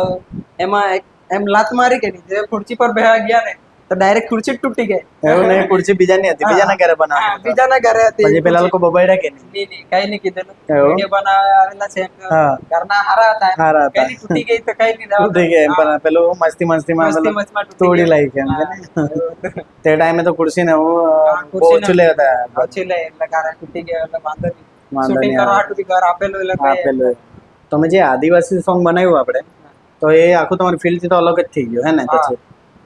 એમાં એમ લાત મારી કે નહીં, જે ખુરશી પર બેહવા ગયા ને, તો ડાયરેક્ટ ખુરશી જ તૂટી ગઈ. એવું નહીં, ખુરશી બીજાની હતી, બીજાના ઘરે હા, બનાવી. બીજાના ઘરે હતી. પછી પેલા લોકો બબાડ્યા કે નહીં? નહીં, નહીં, કઈ નહીં કીધેલું. એવું? વિડીયો બનાવવા આવેલા છે એમ. હા. ઘરના હારા હતા એમ. હારા હતા. કઈ નહીં, તૂટી ગઈ તો કઈ નહીં રહેવા તૂટી ગયા એમ, દો. પણ પેલું મસ્તીમાં મસ્તીમાં તૂટી તોડી ગઈ. લાવી એમ હા, કે નહીં? એવું હતું. તે ટાઈમે તો ખુરશી ને હું હા, બહુ ખુરશીને ઓછું લેતા હતા. ઓછી લે એટલે કારણ તૂટી ગયો એટલે વાંધો નહીં. વાંધો શૂટિંગ નહીં કરવા આવે. હાટુથી ઘર આપેલું એટલે કઈ આપેલું એ. તમે જે આદિવાસી સોંગ બનાવ્યું આપણે, તો એ આખું તમારી ફિલ્ડ થી તો અલગ જ થઈ ગયું હે ને હા. પછી?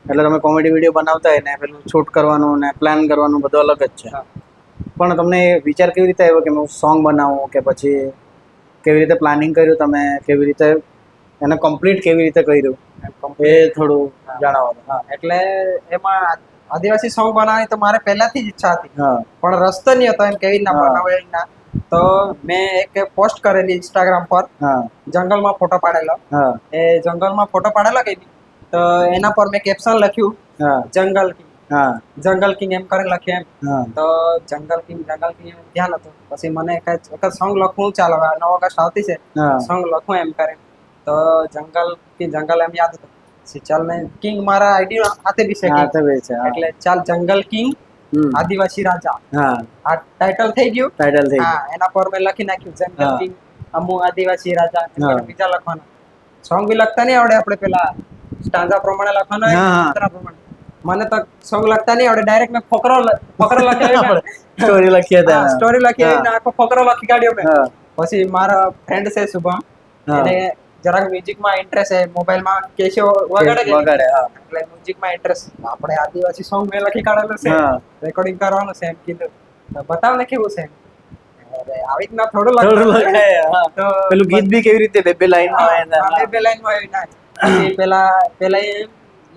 એટલે તમે કોમેડી વિડીયો બનાવતા હોય ને પેલું શૂટ કરવાનું ને પ્લાન કરવાનું બધું અલગ જ છે. હા. પણ તમને વિચાર કેવી રીતે આવ્યો કે હું સોંગ બનાવું, કે પછી કેવી રીતે પ્લાનિંગ કર્યું તમે, કેવી રીતે એને કમ્પ્લીટ કેવી રીતે કર્યું એ થોડું જણાવો. હા. એટલે એમાં આદિવાસી સોંગ બનાવવાની તો મારે પહેલાથી જ ઈચ્છા હતી, હા. પણ રસ્તો નહીં હતો એમ કેવી રીતના હા. બનાવે એવી રીતના. તો મેં એક પોસ્ટ કરેલી ઇન્સ્ટાગ્રામ પર, હા. જંગલમાં ફોટો પાડેલો. હા. એ જંગલમાં ફોટો પાડેલો કે નહીં, તો એના પર મેં કેપ્શન લખ્યું હા. જંગલ કિંગ, હા. જંગલ કિંગ એમ કરીને લખ્યું એમ. હા. તો જંગલ કિંગ એમ ધ્યાન હતું. પછી મને એક સોંગ લખવું ચાલો, 9 ઓગસ્ટ આવતી છે, હા. સોંગ લખું એમ કરે. તો જંગલ એમ યાદ હતું. પછી ચાલ ને કિંગ મારા આઈડી હાથે બી છે હા, king. તો બે છે. હા. એટલે ચાલ જંગલ કિંગ હમ. આદિવાસી રાજા હા. આ ટાઇટલ થઈ ગયું. ટાઇટલ થઈ હા, ગયું. એના પર મેં લખી નાખ્યું જંગલ હા. કિંગ અમુ આદિવાસી રાજા એમ હા. કરીને બીજા લખવાના. સોંગ બી લખતા નહીં આવડે, આપણે પેલા સ્ટાન્ઝા પ્રમાણે લખવાનો હોય, હા. મંત્ર પ્રમાણે. મને તો સોંગ લખતા નહીં આવડે, ડાયરેક્ટ મેં ફકરો લખ્યો. સ્ટોરી લખી હતા. સ્ટોરી લખી હા. આવીને આખો ફકરો લખી કાઢ્યો મેં. હા. પછી મારા ફ્રેન્ડ છે શુભમ, હા. એને જરાક મ્યુઝિકમાં ઇન્ટરેસ્ટ છે, મોબાઈલમાં કેશો વગાડે કે નહીં? વગાડે. હા. એટલે મ્યુઝિકમાં ઇન્ટરેસ્ટ, આપણે આદિવાસી સોંગ મેં લખી કાઢેલું છે, હા. રેકોર્ડિંગ કરવાનું છે એમ કીધું. તો બતાવ ને કેવું છે. અરે આવી રીતના થોડું થોડું લખવાનું. લખાય. હા. તો પેલું ગીત બી કેવી રીતે બે લાઈન માં હોય ને? હા, બે લાઈનમાં આવી ના. પછી પેલા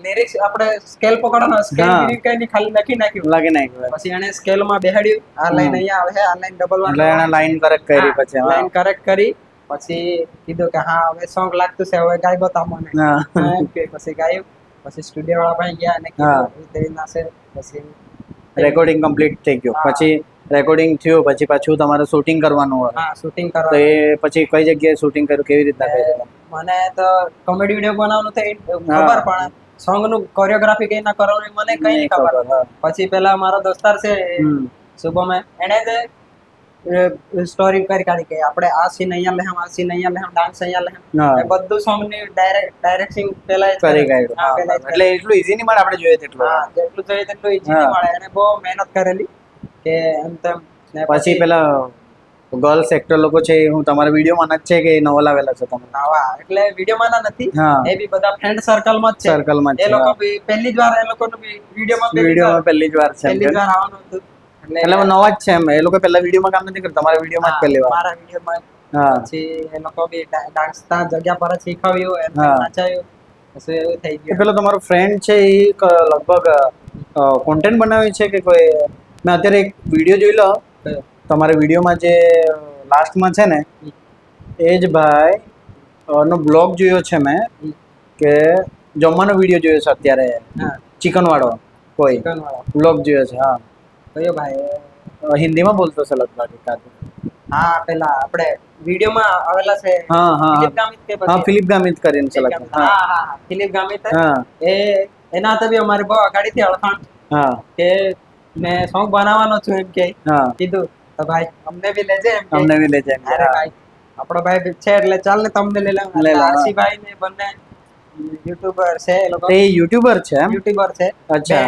લિરિક્સ આપણે સ્કેલ પકડવાનો, સ્કેલ હા. ગીરી કઈ નહીં, ખાલી લખી નાખ્યું. લાગી નાખ્યું. પછી એને સ્કેલમાં બેહાડ્યું, આ લાઈન અહીંયા આવે છે, આ લાઈન ડબલ એટલે એને લાઈન કરેક્ટ કરી પછી. હા. લાઈન કરેક્ટ કરી. પછી કીધું કે હા હવે સોંગ લાગતું છે, હવે ગાય બતાવ મને. હા. એમ કે પછી ગાયું. પછી સ્ટુડિયો વાળા પાસે ગયા અને હા. કીધું રીતે રીતના છે. પછી રેકોર્ડિંગ કમ્પ્લીટ થઈ ગયું. હા. પછી રેકોર્ડિંગ થયું પછી પાછું તમારે શૂટિંગ કરવાનું હોય. હા, શૂટિંગ તો કરવા. એ પછી કઈ જગ્યાએ શૂટિંગ કર્યું, કેવી રીતના કર્યું? મને તો કોમેડી વિડીયો બનાવવાનું તો હા. ખબર, પણ સોંગ નું કોરિયોગ્રાફી કઈ ના કરવાનું એ મને કઈ નહીં ખબર. હા. પછી પેલા મારો દોસ્તાર છે હમ. શુભમે, એને જે સ્ટોરી કરી કાઢી કે આપણે આ સીન અહીંયા લેહમ, આ સીન અહીંયા લેહમ, ડાન્સ અહીંયા લેહમ. હા. એ બધું સોંગ ની ડાયરેક્ટિંગ પેલા જ કરી કરેલું. કાઢ્યું. હા, હા. પેલા જ એટલે એટલું ઈઝી નહીં મળે આપણે જોઈએ તેટલું. હા, જેટલું જોઈએ તેટલું ઈઝી હા. મળે. એને બહુ મહેનત કરેલી કે એમ તેમ. ને પછી પેલા ગર્લ્સ એક્ટર લોકો છે, હું તમારા વિડીયોમાં જ છે કે નવા લાવેલા છે તમે? નવા એટલે વિડીયોમાં ના નથી, હા. એ બી બધા ફ્રેન્ડ સર્કલમાં જ છે. સર્કલમાં એ લોકો બી પહેલી જ વાર, એ લોકોનું બી વિડીયોમાં પહેલી જ વાર છે એમ પહેલી જ કે? વાર આવવાનું હતું. એટલે હવે નવા જ છે એમ. એ લોકો પહેલા વિડીયોમાં કામ નથી કરતા, તમારા વિડીયોમાં જ પહેલી વાર. મારા વિડીયોમાં હા. પછી એ લોકો બી ડાન્સ ત્યાં જગ્યા પર જ શીખવ્યું, એમ હા. નાચાયું. પછી એવું થઈ એ ગયું. પેલો તમારો ફ્રેન્ડ છે એ લગભગ કોન્ટેન્ટ બનાવે છે કે કોઈ? મેં અત્યારે એક વિડીયો જોઈ લો, તમારા વિડીયોમાં જે લાસ્ટમાં છે ને, એ જ ભાઈ નો બ્લોગ જોયો છે મેં, કે જમવાનો વિડીયો જોયો છે અત્યારે, હા, ચિકન વાળો કોઈ ચિકન વાળો. બ્લોગ જોયો છે. હા. કયો ભાઈ? હિન્દીમાં બોલતો છે લગભગ એકાદ. હા, પેલા આપણે વિડીયોમાં આવેલા છે. હા. હા. ફિલિપ ગામિત કે હા, પછી ફિલિપ ગામિત કરીને છે ફિલિપ લગભગ. ગામિત. હા. હા, હા, ફિલિપ ગામિત. હા. એના હાથે બી અમારી બહુ અગાડીથી અળખાણ હા. કે મેં સોંગ બનાવવાનો છું એમ કે હા. કીધું. તો ભાઈ અમને બી લેજે એમ કે. અમને બી લઈ જાય. અરે ભાઈ આપણો ભાઈ છે એટલે ચાલ ને તમને લઈ લઉં. લઈ લઉં, હા. આરસીભાઈ ને બંને યુટ્યુબર છે, એ લોકો એ યુટ્યુબર છે એમ? યુટ્યુબર છે. અચ્છા.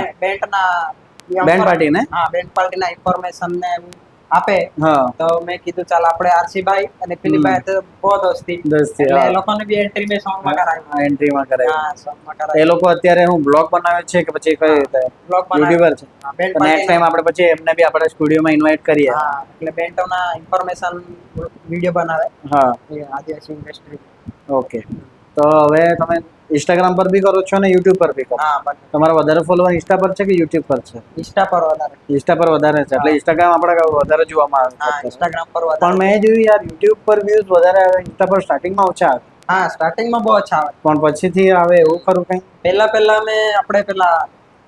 બેન્ડ પાર્ટી ને? હા, બેન્ડ પાર્ટી ના ઇન્ફોર્મેશન ને એવું આપે. હા. તો મેં કીધું ચાલ આપણે આરસીભાઈ અને ફિલિપભાઈ તો બહુ દોસ્તી, દોસ્તી, એટલે હા. એ લોકોને બી એન્ટ્રી મેં સોંગમાં કરાવી. એન્ટ્રીમાં કરાય. હા, સોંગમાં એ કરાવી. લોકો અત્યારે હું બ્લોગ બનાવે છે કે પછી કઈ રીતે? બ્લોગ બનાવી. યુટ્યુબર છે. હા, બેન્ડ તો નેક્સ્ટ ટાઈમ આપણે પછી એમને બી આપણે સ્ટુડિયોમાં ઇન્વાઇટ કરીએ. હા, એટલે બેન્ટોના ઇન્ફોર્મેશન વિડીયો બનાવે હા. એ આદિવાસી ઇન્ડસ્ટ્રી. ઓકે. તો હવે તમે ઇન્સ્ટાગ્રામ પર બી કરો છો ને યુટ્યુબ પર બી કરો? હા, બસ તમારા વધારે ફોલોવર ઇન્સ્ટા પર છે કે યુટ્યુબ પર છે? ઇન્સ્ટા પર વધારે. ઇન્સ્ટા પર વધારે છે, એટલે ઇન્સ્ટાગ્રામ આપણે વધારે જોવામાં આવે હા, છે. ઇન્સ્ટાગ્રામ પર પણ વધારે. મેં જોયું યાર, યુટ્યુબ પર વ્યૂઝ વધારે આવે, ઇન્સ્ટા પર સ્ટાર્ટિંગમાં ઓછા આવે, હા, સ્ટાર્ટિંગમાં બહુ ઓછા આવે. પણ પછીથી આવે એવું ખરું કઈ? પહેલા મેં આપણે પેલા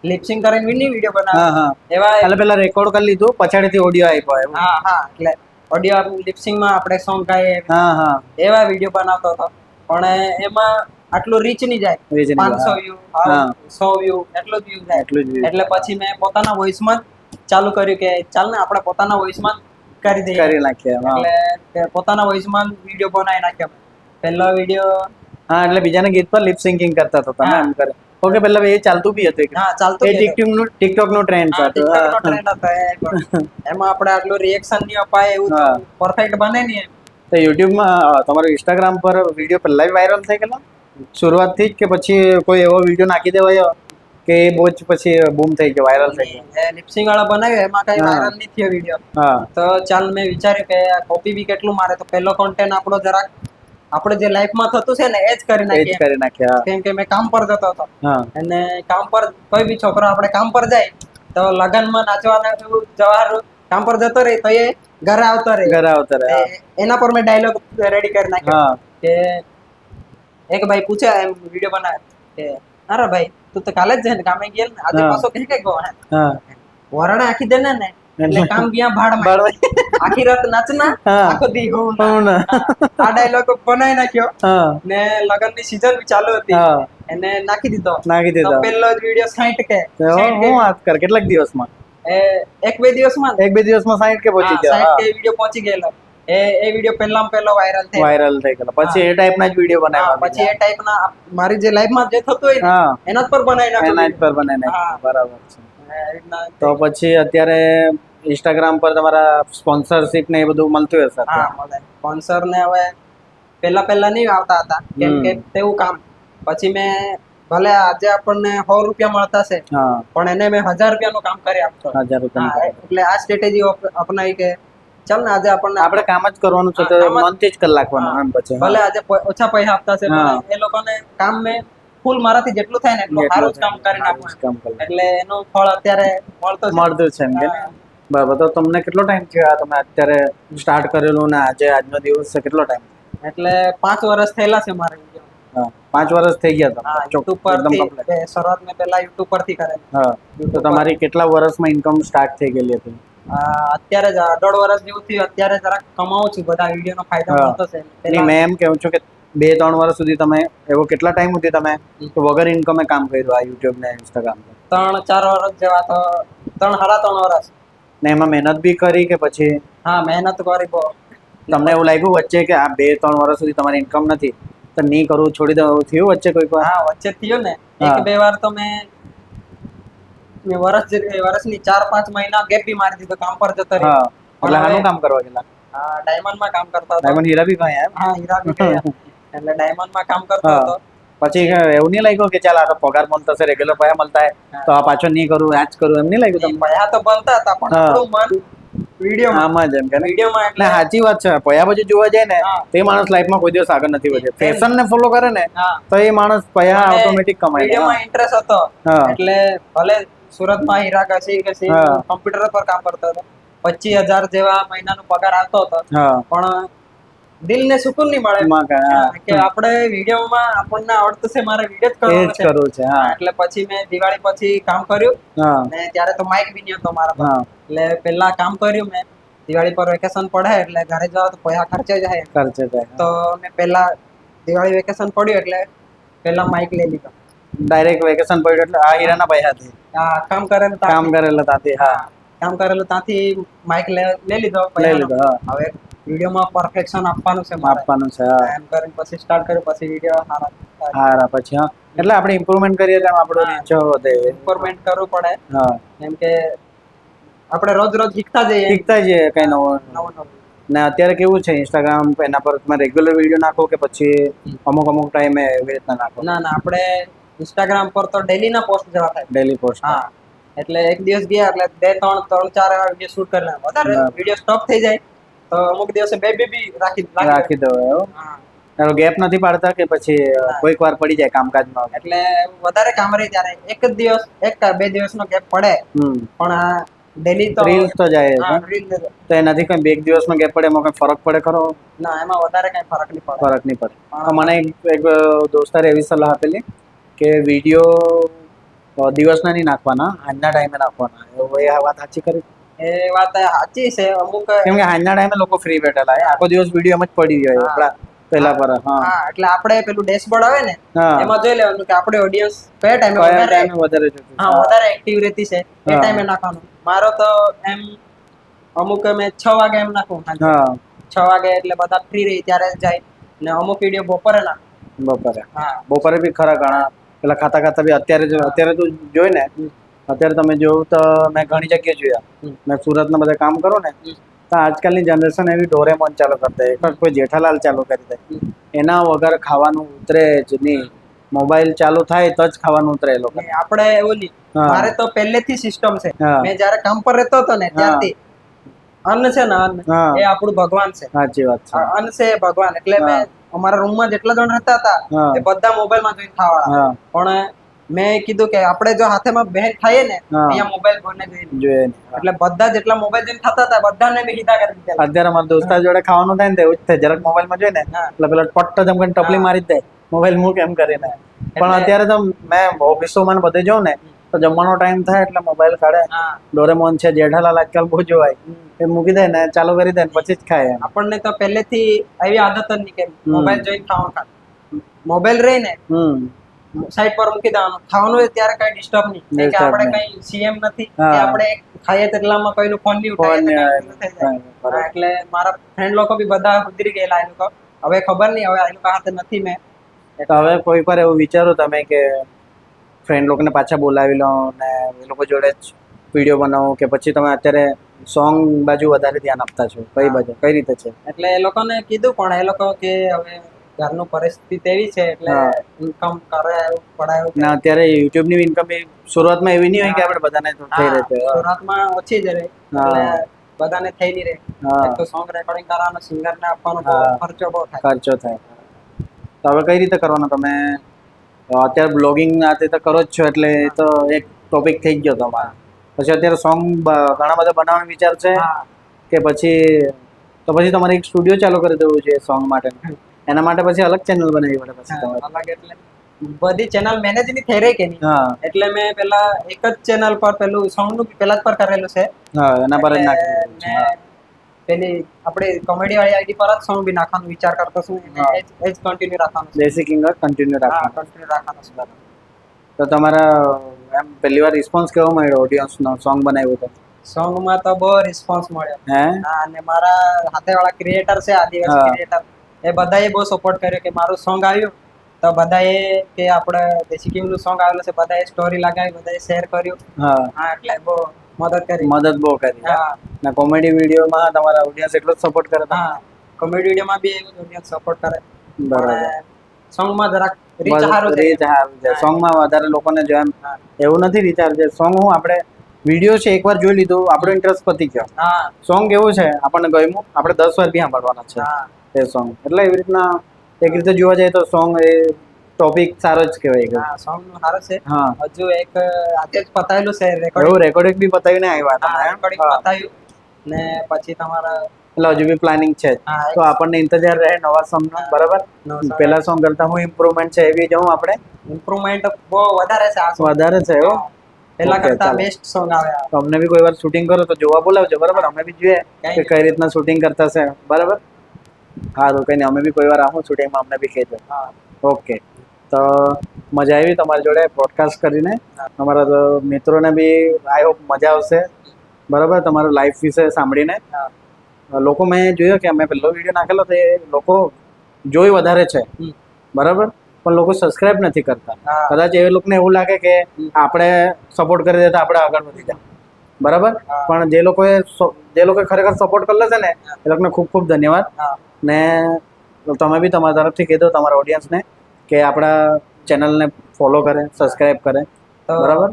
લિપસિંગ કરીને વિડીયો હા. બનાવ્યા હા. એવા. એટલે પેલા રેકોર્ડ કરી લીધું, પછાડીથી ઓડિયો આપ્યો એવું? હા, હા, એટલે ઓડિયો લિપસિંગમાં આપણે સોંગ ગાઈએ હા. હા. એવા વિડીયો બનાવતો હતો. પણ એમાં આટલું રીચ નહીં જાય, Reach નહીં જાય. 500 વ્યૂ, હા. 100 વ્યૂ એટલું જ વ્યૂ જાય. એટલું જ view એટલે પછી મેં પોતાના વોઇસમાં ચાલુ કર્યું કે ચાલ ને આપણે પોતાના વોઇસમાં કરી દઈએ. કરી નાખ્યા. હા. એટલે તે પોતાના વોઇસમાં વિડીયો બનાવી નાખ્યો. પહેલો વિડીયો હા, એટલે બીજાના ગીત પર લિપ સિંકિંગ કરતા હતા તમે હા. એમ કરે. ઓકે, પહેલા એ ચાલતું બી હતું એક. હા ચાલતો એ ટિકટોક નું ટ્રેન્ડ હા, હતું. TikTok નો trend હતો એ પણ. એમાં આપણે આટલું રિએક્શન નહીં અપાય એવું હા. પરફેક્ટ બને નહીં એમ. તો યુટ્યુબમાં તમારું ઇન્સ્ટાગ્રામ પર વિડીયો પહેલા વાયરલ થઈ ગયેલા શરૂઆતથી જ, કે પછી કોઈ એવો વિડીયો નાખી દેવાયો કે એ બહુ જ પછી બૂમ થઈ ગયો, વાયરલ થઈ ગયો? એ લિપસિંગ વાળા બનાવ્યો એમાં કઈ હા. વાયરલ નહીં થયો વિડીયો. હા. તો ચાલ મેં વિચાર્યું કે કોપી બી કેટલું મારે, તો પહેલો કોન્ટેન્ટ આપણો જરાક આપણે જે લાઈફમાં થતું છે ને એ જ કરી એ જ નાખીએ. કરી નાખ્યા. કેમ કે મેં કામ પર જતો હતો હા. અને કામ પર કોઈ બી છોકરો આપણે કામ પર જાય તો લગનમાં નાચવાના એવું જવાનું, કામ પર જતો રહે તો એ ઘરે આવતો રહે. ઘરે આવતા રહ્યા. એના પર મેં ડાયલોગ રેડી કરી નાખ્યો હા. કે એક ભાઈ પૂછે એમ વિડીયો બનાવે કે અરે ભાઈ તું તો કાલે જ છે ને કામે ગયેલ ને આજે હા. પાછો કહે કે ગો હે હા. વરણે આખી દેને ને એટલે કામ ગયા ભાડમાં આખી રાત નાચના હા. આખો દી હું હું ના. આ ડાયલોગ બનાવી નાખ્યો હા. ને લગનની સીઝન બી ચાલુ હતી હા. એને નાખી દીધો. નાખી તો દીધો. પેલો જ વિડીયો 60K તો હું વાત કર, કેટલાક દિવસમાં? એક બે દિવસમાં એક બે દિવસમાં 60K પહોંચી ગયા. 60K વિડીયો પહોંચી ગયેલો. એ વિડીયો પહેલામાં પહેલો વાયરલ થયો. વાયરલ થઈ ગયેલો. પછી એ ટાઈપના જ વિડીયો હા, બનાવ્યા. પછી એ ટાઈપના મારી જે લાઈફમાં જે થતું હોય ને હા, એના જ પર બનાવી એના જ નાખ્યો. પર બનાવી નાખ્યા. હા. બરાબર છે. એવી રીતના તો પછી અત્યારે ઇન્સ્ટાગ્રામ પર તમારા સ્પોન્સરશિપ ને એ બધું મળતું હશે હા અત્યારે? મળે. સ્પોન્સર ને હવે પહેલા નહીં આવતા હતા કેમ કે તેવું કામ. પછી મેં ભલે આજે આપણને 100 રૂપિયા મળતા છે હા, પણ એને મેં 1000 રૂપિયાનું કામ કરી આપતો. 1000 રૂપિયા. હા, એટલે આ સ્ટ્રેટેજી અપનાવી કે ચાલ ને આજે આપણને આપણે કામ જ કરવાનું છે, તો હા, કામ જ- મનથી જ કરી નાખવાનું. હા. એમ પછી ભલે આજે ઓછા પૈસા આપતા છે હા. પણ એ લોકોને કામ મેં ફૂલ મારાથી જેટલું થાય ને એટલું સારું જ કામ કરી નાખવું. કામ કરી એટલે એનું ફળ અત્યારે મળતો છે. મળતું છે એમ કે ને? હા. બરાબર. તો તમને કેટલો ટાઈમ થયો આ તમે અત્યારે સ્ટાર્ટ કરેલું ને આજે આજનો દિવસ છે, કેટલો ટાઈમ? એટલે 5 વર્ષ થયેલા છે મારે વિડીયો. હા, 5 વર્ષ થઈ ગયા હા, તમને? યુટ્યુબ એકદમ પરથી complete. શરૂઆત મેં પહેલા યુટ્યુબ પરથી કરેલી. હા. તો તમારી કેટલા વર્ષમાં ઇન્કમ સ્ટાર્ટ થઈ ગયેલી હતી? અત્યારે જ 1.5 વર્ષ જેવું થયું. અત્યારે જરાક કમાવું છું, બધા વિડીયોનો ફાયદો હા. મળતો છે. નહીં, પહેલા મેં એમ કહું છું કે 2-3 વર્ષ સુધી તમે એવો કેટલા ટાઈમ સુધી તમે વગર ઇન્કમે કામ કર્યું આ યુટ્યુબ ને ઇન્સ્ટાગ્રામ પર? 3-4 વર્ષ જેવા તો 3-3.5 વર્ષ. ને એમાં મહેનત બી કરી કે પછી હા, મહેનત કરી બહુ. તમને એવું લાગ્યું વચ્ચે કે આ 2-3 વર્ષ સુધી તમારી ઇન્કમ નથી તો નહીં કરવું, છોડી દઉં, એવું થયું વચ્ચે કોઈ વાર? હા, વચ્ચે થયું ને. હા. 1-2 વાર તો મેં વર્ષની 4-5 મહિના ગેપ બી મારી દીધો, કામ પર જતો રહ્યો. હા. એટલે આનું કામ કરવા ગયેલા? ડાયમંડમાં કામ કરતો હતો. ડાયમંડ હીરા બી કઈ એમ? હા, હીરા બી ગયા. એટલે ડાયમંડમાં કામ કરતો હા. હતો. પછી એવું નહીં લાગ્યું કે ચાલ આ તો પગાર મળતો છે, રેગ્યુલર પૈસા મળતા હે તો આ પાછો નહીં કરું, આ જ કરું, એમ નહીં લાગ્યું તમને? પૈસા તો બનતા હતા પણ હા. આપણું મન વિડીયોમાં આમાં જ એમ કે ને? વિડીયોમાં એટલે એટલે સાચી વાત છે. પૈસા પછી જોવા જાય ને હા. તે માણસ લાઈફમાં કોઈ દિવસ આગળ નથી વધે. એમ. ફેશન ને ફોલો કરે ને હા. તો એ માણસ પૈસા મને ઓટોમેટિક કમાય લે. વિડીયોમાં ઇન્ટરેસ્ટ હતો હા. એટલે ભલે સુરતમાં હીરા ઘસી હા. કોમ્પ્યુટર પર કામ કરતો હતો. 25,000 જેવા મહિનાનો પગાર આવતો હતો હા. પણ દિલને સુકૂન નહીં મળે. એમાં કાંઈ, હા. કે આપણે વિડીયોમાં આપણને આવડતું છે, મારે વિડીયો જ એ કરવાનો જ છે. કરવું છે. હા. એટલે પછી મેં દિવાળી પછી કામ કર્યું હા. ને ત્યારે તો માઇક બી નહીં હતો મારા પાસે. હા. એટલે પહેલા કામ કર્યું મેં. દિવાળી પર વેકેશન પડે એટલે ઘરે જાવ તો પૈસા ખર્ચે જાય. ખર્ચે થાય. તો મેં પહેલા દિવાળી વેકેશન પડ્યું એટલે પહેલા માઇક લઈ લીધો. ડાયરેક્ટ વેકેશન પડ્યું એટલે આ હીરાના પૈસાથી કામ કરેલું કામ ત્યાંથી- કરેલા તાથી. હા. કામ કરેલું ત્યાંથી માઇક લઈ લીધો લઈ પૈસાનો. લીધો. હા. હવે વિડીયોમાં પરફેક્શન આપવાનું છે મારે. આપવાનું છે. હા. એમ કરીને પછી સ્ટાર્ટ કર્યું. પછી વિડીયો સારા હારા પછી હા, એટલે આપણે ઇમ્પ્રુવમેન્ટ કરીએ તો આપણો હા. રીચ વધે. ઇમ્પ્રુવમેન્ટ કરવું પડે. હા. કેમ કે આપણે રોજ શીખતા જઈએ શીખતા જઈએ કઈ નવું. નવું નવું. ને અત્યારે કેવું છે ઇન્સ્ટાગ્રામ એના પર તમે રેગ્યુલર વિડીયો નાખો કે પછી અમુક ટાઈમે એવી રીતના નાખો? ના ના, આપણે ઇન્સ્ટાગ્રામ પર તો ડેલી ના પોસ્ટ જેવા થાય. Daily post? હા, એટલે એક દિવસ ગયા એટલે 2-3-4 એવા વિડીયો શૂટ કરી લેવા. વધારે હા. વિડીયો સ્ટોપ થઈ જાય તો અમુક દિવસે બે બી રાખી દો એવું? હા. એનો ગેપ નથી પાડતા કે પછી કોઈક વાર પડી જાય કામકાજમાં? એટલે વધારે કામ રહે ત્યારે એક જ દિવસ 1-2 દિવસનો ગેપ પડે પણ આ ડેલી તો રીલ્સ તો જાય છે. હા, reel જ. તો એનાથી કઈ 2 દિવસનો ગેપ પડે એમાં કઈ ફરક પડે ખરો? ના, એમાં વધારે કઈ ફરક નહીં પડે. ફરક નહીં પડે. હા. તો મને એક દોસ્તારે એવી સલાહ આપેલી કે વિડીયો દિવસના નહીં નાખવાના, આજના ટાઈમે નાખવાના. એવું એ આ વાત સાચી કરી? એ વાત સાચી છે. અમુક કેમ કે આજના ટાઈમે લોકો ફ્રી બેઠેલા હોય, આખો દિવસ વિડીયો એમ જ પડી જાય. હા. આપણા પેલા પર હા હા એટલે આપણે પેલું ડેશબોર્ડ આવે ને હા એમાં જોઈ લેવાનું કે આપણે ઓડિયન્સ કયા ટાઈમે કયા વધારે ટાઈમે વધારે જોતું છે? હા વધારે એક્ટિવ રહેતી છે એ હા. ટાઈમે નાખવાનું. મારો તો એમ અમુક મેં 6 વાગે એમ નાખું સાંજે. હા 6 વાગે એટલે બધા ફ્રી રહી ત્યારે જાય ને અમુક વિડીયો બપોરે નાખું. બપોરે હા બપોરે બી ખરા ઘણા પેલા ખાતા ખાતા બી હા. અત્યારે તો જોઈ ને હમ. અત્યારે તમે જોયું તો મેં ઘણી જગ્યાએ જોયા હમ. મેં સુરતના બધા કામ કરું ને હમ. તો આજકાલની જનરેશન એવી ડોરેમોન ચાલુ કરી દે એક જ કોઈ જેઠાલાલ ચાલુ કરી દે હમ. એના વગર ખાવાનું ઉતરે જ નહીં. મોબાઈલ ચાલુ થાય તો જ ખાવાનું ઉતરે એ લોકો ને આપણે એવું નહીં. હા. મારે તો પહેલેથી સિસ્ટમ છે. હા. મેં જ્યારે કામ પર રહેતો હતો ને હા. ત્યારથી અન્ન છે ને અન્ન હા. એ આપણું ભગવાન છે. સાચી વાત છે અન્ન છે એ ભગવાન એટલે હા. મેં અમારા રૂમમાં જેટલા જણ રહેતા હતા હા. એ બધા મોબાઈલમાં જોઈને ખાવાળા. હા પણ મેં કીધું કે આપણે જો હાથેમાં બેન ખાઈએ ને હા. અહીંયા મોબાઈલ કોઈને જોઈને જોઈએ નહીં. હા. એટલે બધા જેટલા મોબાઈલ જોઈને ખાતા હતા બધાને મેં સીધા કરી દીધા. અત્યારે મારા દોસ્તાર જોડે ખાવાનું થાય ને તો એવું જ થાય જરાક મોબાઈલમાં જોઈએ ને હા. એટલે પેલા પટ્ટ જમ કરીને ટપલી હા. મારી જ દે મોબાઈલ મૂક એમ કરીને પણ એટલે- અત્યારે તો મેં ઓફિસોમાં બધે જોઉં ને તો જમવાનો ટાઈમ થાય એટલે મોબાઈલ કાઢે હા. ડોરેમોન છે જેઠાલાલ આજકાલ બહુ જોવાય હમ. એ મૂકી દે ને ચાલુ કરી દે ને પછી જ ખાય એમ આપણને તો પહેલેથી એવી આદત જ નહીં કે મોબાઈલ જોઈને ખાવાનું ખા. મોબાઈલ રહી ને હમ સાઈડ પર મૂકી દેવાનું. ખાવાનું હોય ત્યારે કઈ ડિસ્ટર્બ નહીં કેમ કે Disturb આપણે નહીં. કઈ સીએમ નથી હા. કે આપણે ખાઈએ તેટલામાં કોઈનું ફોન નહીં ઉઠાવીએ તો ફોન નહીં કંઈ પેલું થઈ જાય. આવે. બરાબર. હા, એટલે મારા ફ્રેન્ડ લોકો બી બધા સુધરી ગયેલા એ લોકો. હવે ખબર નહીં હવે એ લોકો હાથે નથી મેં. તો હવે કોઈ પર એવું વિચારો તમે કે ફ્રેન્ડ લોકોને પાછા બોલાવી લો ને એ લોકો જોડે જ વિડીયો બનાવો કે પછી તમે અત્યારે સોંગ બાજુ વધારે ધ્યાન આપતા છો કઈ હા. બાજુ કઈ રીતે છે એટલે એ લોકોને કીધું પણ એ લોકો કે હવે ઘરનું પરિસ્થિતિ એવી છે એટલે હા. ઇન્કમ કરે એવું પડાયું ને અત્યારે યુટ્યુબની ઇન્કમ શરૂઆતમાં એવી નહીં હોય કે આપણે બધાને થઈ રહે છે સુરતમાં ઓછી જ રહે હા. એટલે બધાને થઈ નહીં રહે. હા એક તો સોંગ રેકોર્ડિંગ કરવાનો સિંગરને આપવાનો બહુ હા. ખર્ચો બહુ થાય. ખર્ચો થાય તો હવે કઈ રીતે કરવાનો તમે અત્યારે બ્લોગિંગ આ તે તો કરો જ છો એટલે એ તો એક ટોપિક થઈ જ ગયો તમારો પછી અત્યારે સોંગ ઘણા બધા બનાવવાનો વિચાર છે હા. કે પછી તમારે એક સ્ટુડિયો ચાલુ કરી દેવું છે સોંગ માટે એના માટે પછી અલગ ચેનલ બનાવવી પડે પછી તમારે અલગ એટલે બધી ચેનલ મેનેજ ની થઈ રહી કે નહીં હા એટલે મેં પેલા એક જ ચેનલ પર પેલું સોંગ નું પેલા જ પર કરેલું છે. હા એના પર જ એટલે નાખી દેવું છે મેં પેલી આપણે કોમેડી વાળી આઈડી પર જ સોંગ બી નાખવાનો વિચાર કરતો છું એને હા. એ જ કન્ટિન્યુ રાખવાનું છે. બેસિક ઇંગર કન્ટિન્યુ હા રાખવાનું કન્ટિન્યુ રાખવાનું છે. તો તમારા એમ પહેલી વાર રિસ્પોન્સ કેવો મળ્યો ઓડિયન્સનો સોંગ બનાવ્યું તો સોંગમાં તો બહુ રિસ્પોન્સ મળ્યો. હે હા અને મારા હાથે વાળા ક્રિએટર છે આદિવાસી હા. ક્રિએટર એ બધાએ બહુ સપોર્ટ કર્યો કે મારું સોંગ આવ્યું તો બધાએ કે આપણે દેશી કિંગ નું સોંગ આવેલું છે બધાએ સ્ટોરી લગાવી બધાએ શેર કર્યું. હા હા એટલે બહુ મદદ કરી. મદદ બહુ કરી હા ને કોમેડી વિડીયોમાં તમારા ઓડિયન્સ એટલો જ સપોર્ટ કરે તમને હા કોમેડી વિડીયોમાં બી એવું ઓડિયન્સ સપોર્ટ કરે. બરાબર પણ સોંગમાં જરાક રીચ સારું છે. રીચ સારું છે હા. સોંગમાં વધારે લોકોને જો એમ હા. એવું નથી રિચાર્જ છે સોંગ હું આપણે વિડીયો છે એકવાર જોઈ લીધું આપણો ઇન્ટરેસ્ટ પતી ગયો હા સોંગ એવું છે આપણને ગમ્યું આપણે 10 વાર બી સાંભળવાના છે હા એ સોંગ એટલે એવી રીતના એક રીતે જોવા જઈએ તો સોંગ એ ટોપિક સારો જ કહેવાય ગયો હા સોંગ નું સારું છે. હા હજુ એક આજે જ પતાયેલું છે એવું રેકોર્ડિંગ. રેકોર્ડિંગ બી બતાવીને આવ્યા હા તમે રેકોર્ડિંગ હા. પતાવ્યું ને પછી તમારા એટલે હજુ બી પ્લાનિંગ છે જ. હા તો આપણને ઇંતજાર રહે નવા સોંગનો હા. બરાબર નવા song પેલા સોંગ કરતા હું ઇમ્પ્રુવમેન્ટ છે એ બી જોઉં આપણે ઇમ્પ્રુવમેન્ટ બહુ વધારે છે આ song. વધારે છે એવું હા. પેલા Okay, કરતા ચાલો. બેસ્ટ સોંગ આવે આ. તો અમને બી કોઈ વાર શૂટિંગ કરો તો જોવા બોલાવજો બરાબર અમે બી જોઈએ કે કઈ રીતના શૂટિંગ કરતા છે બરાબર સારું કઈ નહીં અમે બી કોઈ વાર આવું શૂટિંગમાં અમને બી કહેજો હા ઓકે તો મજા આવી તમારી જોડે પોડકાસ્ટ કરીને હા. અમારા તો મિત્રોને બી આઈ હોપ મજા આવશે બરાબર તમારું લાઈફ વિશે સાંભળીને હા. લોકો મેં જોયો કે અમે પહેલો વિડીયો નાખેલો તે લોકો જોઈ વધારે છે હમ. બરાબર પણ લોકો સબસ્ક્રાઇબ નથી કરતા હા. કદાચ એ લોકોને એવું લાગે કે આપણે સપોર્ટ કરી દે તો આપણે આગળ વધી જાય બરાબર હા. પણ જે લોકોએ ખરેખર સપોર્ટ કરેલો છે ને એ લોકોને ખૂબ ખૂબ ધન્યવાદ હા. ને તમે બી તમારા તરફથી કહી દો તમારા ઓડિયન્સને કે આપણા ચેનલને ફોલો કરે સબસ્ક્રાઇબ કરે તો બરાબર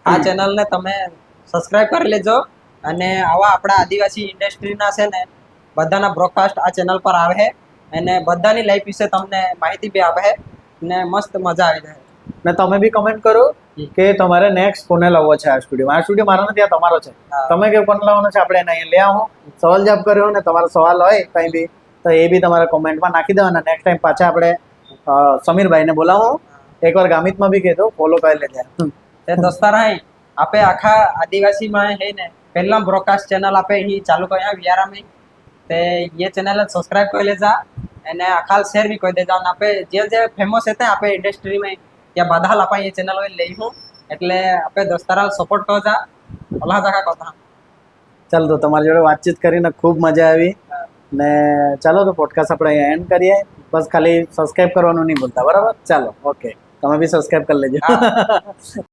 આ ચેનલને તમે સબસ્ક્રાઇબ કરી લેજો અને આવા આપણા આદિવાસી ઇન્ડસ્ટ્રીના છે ને બધાના બ્રોડકાસ્ટ આ ચેનલ પર આવે છે અને બધાની લાઈફ વિશે તમને માહિતી બી આપે ને મસ્ત મજા આવી જાય. ને તમે બી કમેન્ટ કરો કે તમારે નેક્સ્ટ કોને લાવવો છે આ સ્ટુડિયો મારો નથી આ તમારો છે હા. તમે કે કોને લાવવાનો છે આપણે એને અહીંયા લે આવો સવાલ જવાબ કર્યો ને તમારો સવાલ હોય કંઈ બી તો એ બી તમારે કોમેન્ટમાં નાખી દેવાના નેક્સ્ટ ટાઈમ પાછા આપણે સમીરભાઈને બોલાવો એકવાર ગામિતમાં બી કહેતો ફોલો કરી લેજે તે દોસ્તાર હે આપે આખા આદિવાસીમાં હે ને પહેલા બ્રોડકાસ્ટ ચેનલ આપે અહીં ચાલુ કર્યા વિયારામાં તે ये चैनल सब्सक्राइब कर लेजा એને અખાલ શેર બી કરી દેજો અને આપણે જે ફેમસ હતા આપણે ઇન્ડસ્ટ્રીમાં ત્યાં બધા લાપા એ ચેનલ હોય લઈશું એટલે આપણે દોસ્તારા સપોર્ટ કરો જા અલ્લાહ જાકા কথা ચાલો તો તમારી જોડે વાતચીત કરીને ખૂબ મજા આવી ને ચાલો તો પોડકાસ્ટ આપણે અહીંયા એન્ડ કરીએ બસ ખાલી સબસ્ક્રાઇબ કરવાનું નહીં ભૂલતા બરાબર ચાલો ઓકે તમે બી સબસ્ક્રાઇબ કરી લેજો